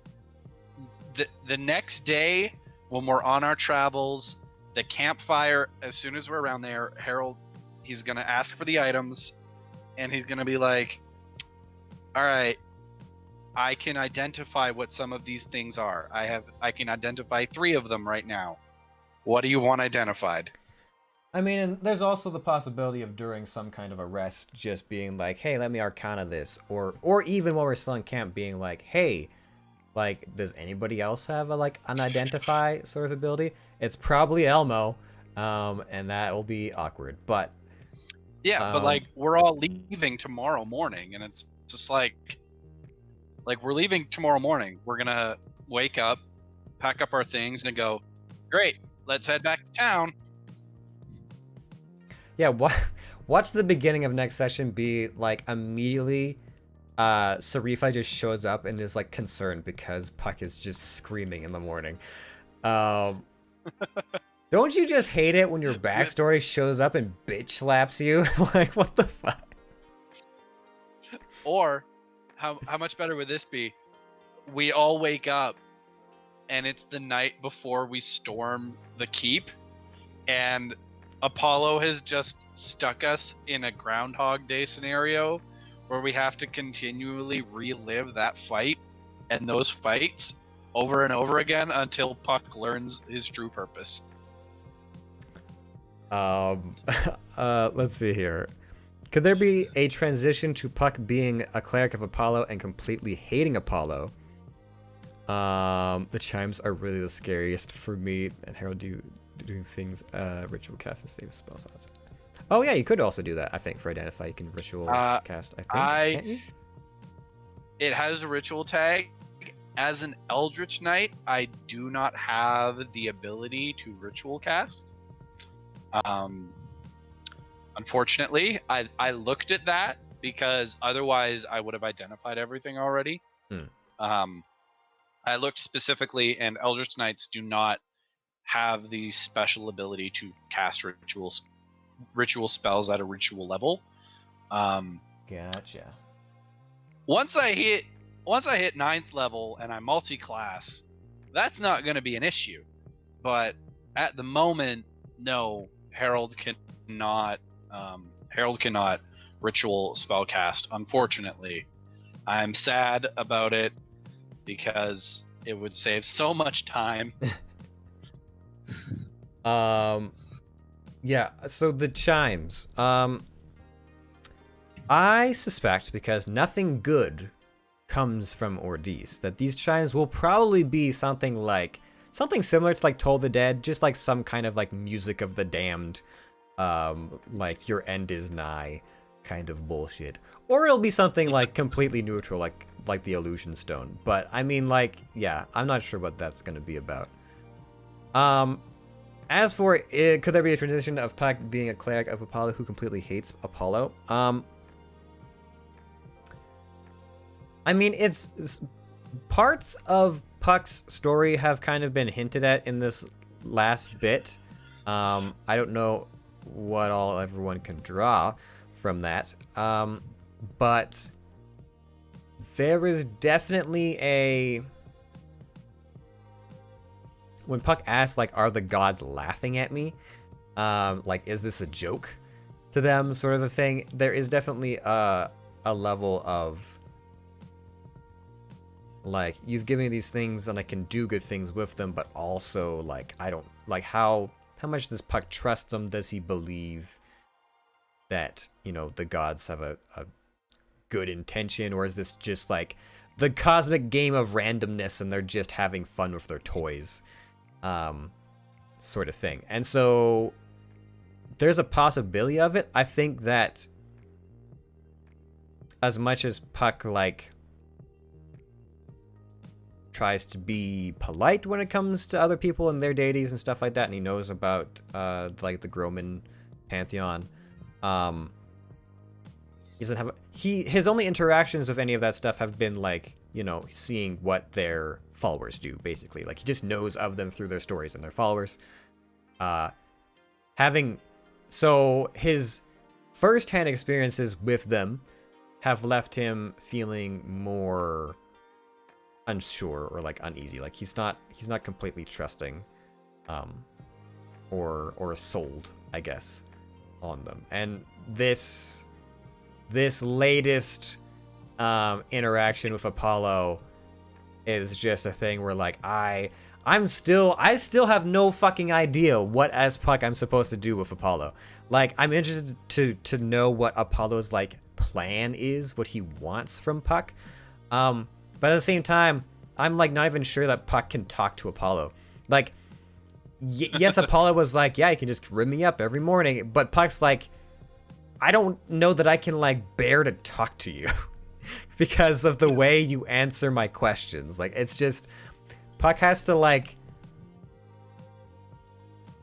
the next day, when we're on our travels, the campfire, as soon as we're around there, Harold, he's gonna ask for the items, and he's gonna be like, all right, I can identify what some of these things are. I can identify 3 of them right now. What do you want identified? I mean, and there's also the possibility of during some kind of a rest just being like, hey, let me arcana this, or even while we're still in camp being like, hey, like, does anybody else have a like an identify sort of ability? It's probably Elmo, and that will be awkward. But yeah, but like we're all leaving tomorrow morning, and it's just like we're leaving tomorrow morning. We're gonna wake up, pack up our things, and go, great, let's head back to town. yeah, watch the beginning of next session be like immediately. Sarifa just shows up and is like concerned because Puck is just screaming in the morning. Don't you just hate it when your backstory shows up and bitch slaps you? Like, what the fuck? Or how much better would this be? We all wake up and it's the night before we storm the keep, and Apollo has just stuck us in a Groundhog Day scenario where we have to continually relive that fight and those fights over and over again until Puck learns his true purpose. Let's see here. Could there be a transition to Puck being a cleric of Apollo and completely hating Apollo? The chimes are really the scariest for me. And Harold doing things, ritual cast and save spells. Oh yeah, you could also do that. I think for identify, you can ritual cast. I think. Can't you? It has a ritual tag. As an Eldritch Knight, I do not have the ability to ritual cast. Unfortunately, I looked at that because otherwise I would have identified everything already. I looked specifically, and Eldritch Knights do not have the special ability to cast ritual spells at a ritual level. Gotcha. Once I hit 9th level and I'm multi-class, that's not going to be an issue. But at the moment, no, Harold cannot ritual spellcast, unfortunately. I'm sad about it because it would save so much time. Yeah, so the chimes. I suspect, because nothing good comes from Ordis, that these chimes will probably be something similar to like Toll the Dead, just like some kind of like music of the damned, like your end is nigh kind of bullshit. Or it'll be something like completely neutral, like the Illusion Stone. But I mean, like, yeah, I'm not sure what that's gonna be about. As for it, could there be a transition of Puck being a cleric of Apollo who completely hates Apollo? I mean, it's parts of Puck's story have kind of been hinted at in this last bit. I don't know what all everyone can draw from that, but there is definitely when Puck asks, like, are the gods laughing at me? Like, is this a joke to them, sort of a thing? There is definitely a level of, like, you've given me these things and I can do good things with them, but also, like, I don't, like, how much does Puck trust them? Does he believe that, you know, the gods have a good intention? Or is this just, like, the cosmic game of randomness and they're just having fun with their toys? Sort of thing. And so there's a possibility of it. I think that as much as Puck, like, tries to be polite when it comes to other people and their deities and stuff like that, and he knows about like the Groman pantheon, he doesn't have his only interactions with any of that stuff have been like, you know, seeing what their followers do, basically. Like, he just knows of them through their stories and their followers. So his first-hand experiences with them have left him feeling more unsure or like uneasy. Like, he's not completely trusting or sold, I guess, on them. And this latest interaction with Apollo is just a thing where like I still have no fucking idea what as Puck I'm supposed to do with Apollo. Like, I'm interested to know what Apollo's like plan is, what he wants from Puck. But at the same time, I'm like not even sure that Puck can talk to Apollo. Like, yes, Apollo was like, yeah, you can just rip me up every morning, but Puck's like, I don't know that I can like bear to talk to you because of the way you answer my questions. Like, it's just, Puck has to like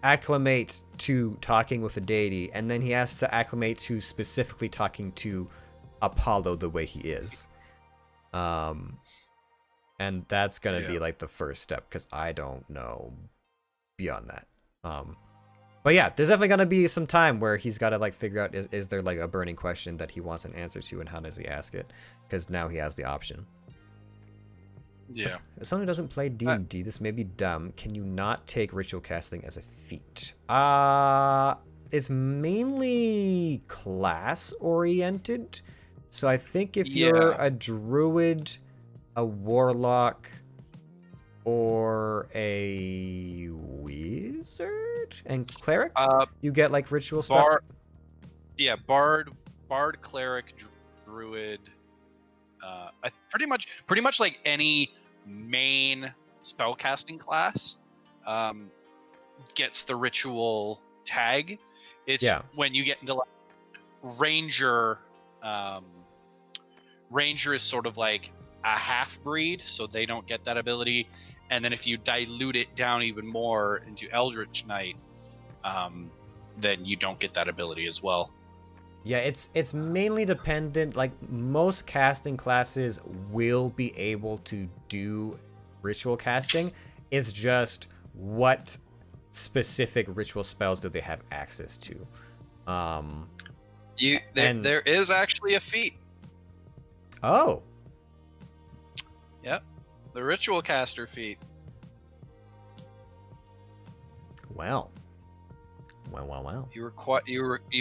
acclimate to talking with a deity, and then he has to acclimate to specifically talking to Apollo the way he is. And that's gonna be like the first step, because I don't know beyond that. But yeah, there's definitely gonna be some time where he's gotta like figure out, is there like a burning question that he wants an answer to, and how does he ask it? Because now he has the option. Yeah. If someone who doesn't play D&D, this may be dumb. Can you not take ritual casting as a feat? It's mainly class oriented. So I think if you're a druid, a warlock, or a wizard and cleric, you get like ritual stuff. Yeah, bard, cleric, druid. Pretty much like any main spellcasting class gets the ritual tag. It's when you get into like ranger. Ranger is sort of like a half breed, so they don't get that ability. And then if you dilute it down even more into Eldritch Knight, then you don't get that ability as well. Yeah, it's mainly dependent. Like, most casting classes will be able to do ritual casting. It's just what specific ritual spells do they have access to. There is actually a feat. Oh. Yep, the ritual caster feat. Wow. You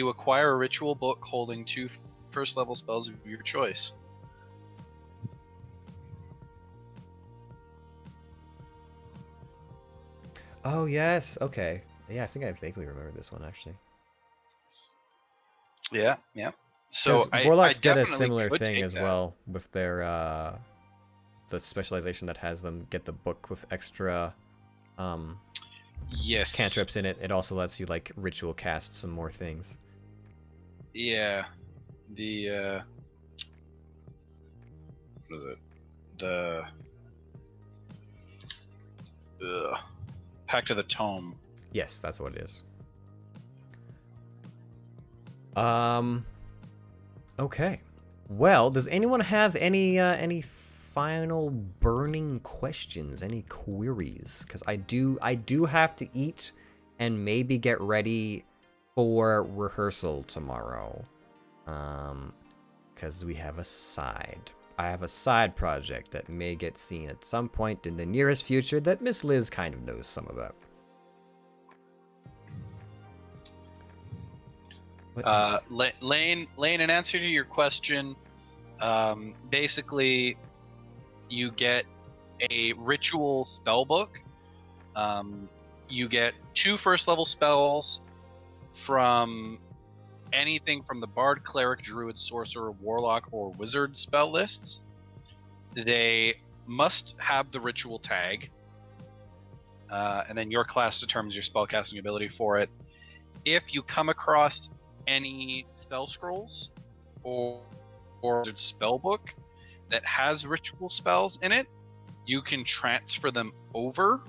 acquire a ritual book holding 2 first level spells of your choice. Oh yes, okay. Yeah, I think I vaguely remember this one actually. Yeah. So warlocks I get a definitely similar could thing take as that. well with their the specialization that has them get the book with extra Yes. cantrips in it. It also lets you like ritual cast some more things. Yeah. The what is it? The Pact of the Tome. Yes, that's what it is. Okay. Well, does anyone have any final burning questions, any queries? Because I do have to eat and maybe get ready for rehearsal tomorrow. Because we have I have a side project that may get seen at some point in the nearest future that Miss Liz kind of knows some about. Lane, in answer to your question, basically, you get a ritual spell book. You get 2 first level spells from anything from the bard, cleric, druid, sorcerer, warlock, or wizard spell lists. They must have the ritual tag, and then your class determines your spellcasting ability for it. If you come across any spell scrolls or spell book that has ritual spells in it, you can transfer them over,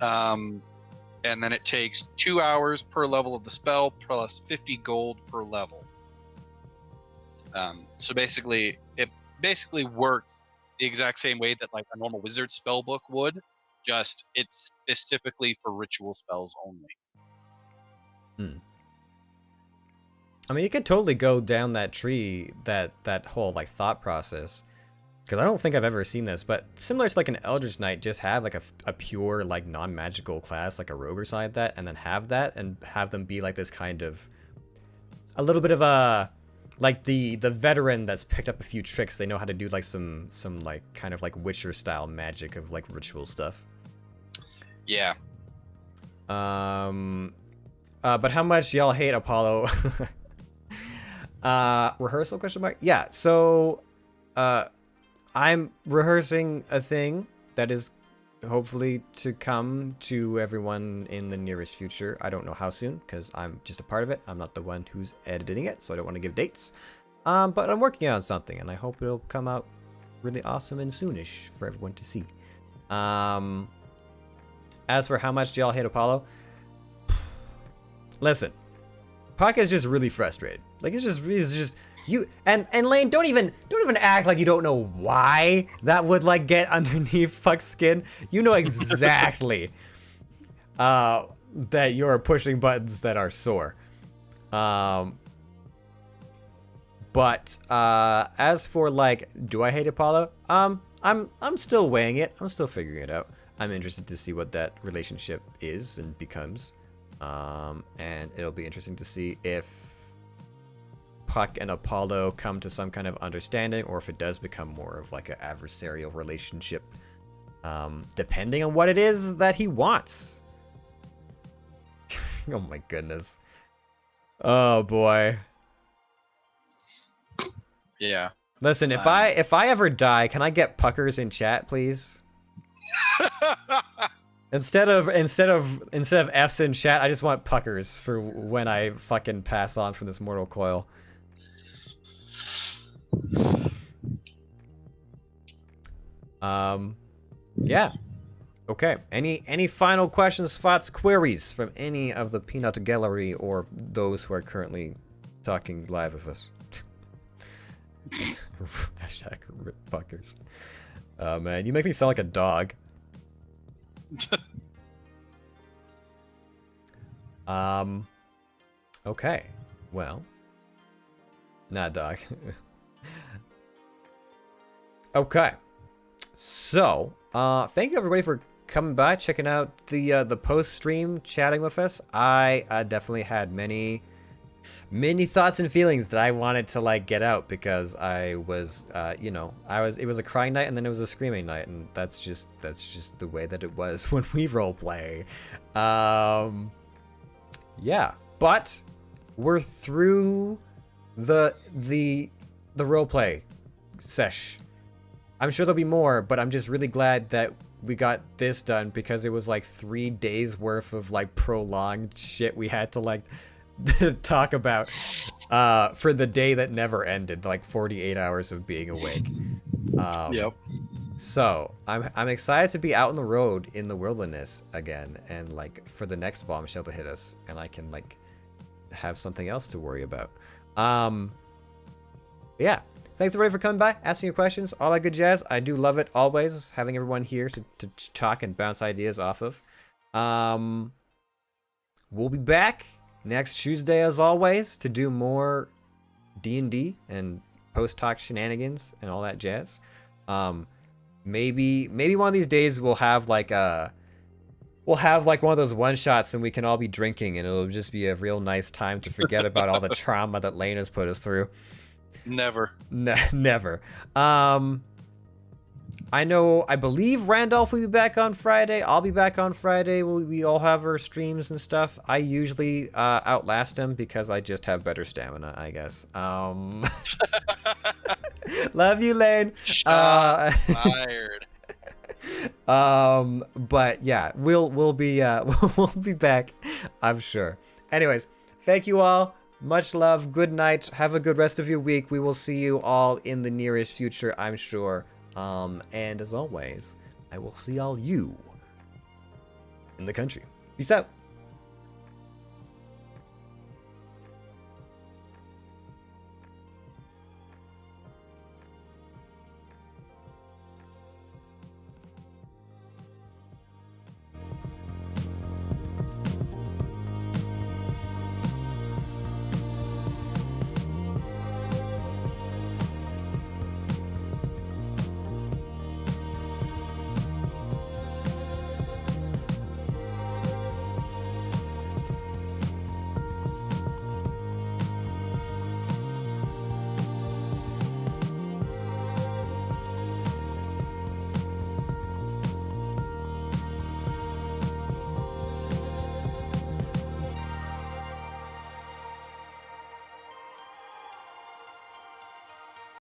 and then it takes 2 hours per level of the spell plus 50 gold per level. So basically it works the exact same way that like a normal wizard spell book would, just it's specifically for ritual spells only. I mean, you could totally go down that tree, that whole like thought process. because I don't think I've ever seen this, but similar to like an Eldritch Knight, just have like a pure like non-magical class, like a rogue or something like that, and then have that and have them be like this kind of a little bit of a like the veteran that's picked up a few tricks. They know how to do like some like kind of like Witcher style magic of like ritual stuff. Yeah. But how much y'all hate Apollo? Rehearsal question mark? Yeah, so I'm rehearsing a thing that is hopefully to come to everyone in the nearest future. I don't know how soon, because I'm just a part of it. I'm not the one who's editing it, so I don't want to give dates. But I'm working on something, and I hope it'll come out really awesome and soonish for everyone to see. As for how much do y'all hate Apollo? Listen, Puck is just really frustrated. Like it's just you and Lane. Don't even act like you don't know why that would like get underneath Puck's skin. You know exactly that you're pushing buttons that are sore. But as for like, do I hate Apollo? I'm still weighing it. I'm still figuring it out. I'm interested to see what that relationship is and becomes. And it'll be interesting to see if Puck and Apollo come to some kind of understanding, or if it does become more of like an adversarial relationship, depending on what it is that he wants. Oh my goodness. Oh boy. Yeah. Listen, if I ever die, can I get puckers in chat, please? Instead of F's in chat, I just want puckers for when I fucking pass on from this mortal coil. Yeah. Okay. Any final questions, thoughts, queries from any of the peanut gallery or those who are currently talking live with us? Hashtag rip puckers. Oh man, you make me sound like a dog. Okay. Well. Nah, dog. Okay. So, thank you everybody for coming by, checking out the post stream, chatting with us. I definitely had many thoughts and feelings that I wanted to like get out, because I was it was a crying night and then it was a screaming night, and that's just the way that it was when we role play. Yeah, but we're through the role play sesh. I'm sure there'll be more, but I'm just really glad that we got this done, because it was like 3 days worth of like prolonged shit we had to like talk about for the day that never ended, like 48 hours of being awake. Yep. So I'm excited to be out on the road in the wilderness again, and like for the next bombshell to hit us, and I can like have something else to worry about. Yeah. Thanks everybody for coming by, asking your questions, all that good jazz. I do love it always, having everyone here to talk and bounce ideas off of. We'll be back next Tuesday as always to do more D&D and post-talk shenanigans and all that jazz. Maybe one of these days we'll have like one of those one-shots and we can all be drinking, and it'll just be a real nice time to forget about all the trauma that Lane has put us through. Never. Never. I believe Randolph will be back on Friday. I'll be back on Friday. We all have our streams and stuff. I usually outlast him because I just have better stamina, I guess. Love you, Lane. Shots fired. But yeah, we'll be we'll be back, I'm sure. Anyways, thank you all. Much love. Good night. Have a good rest of your week. We will see you all in the nearest future, I'm sure. And as always, I will see all you in the country. Peace out.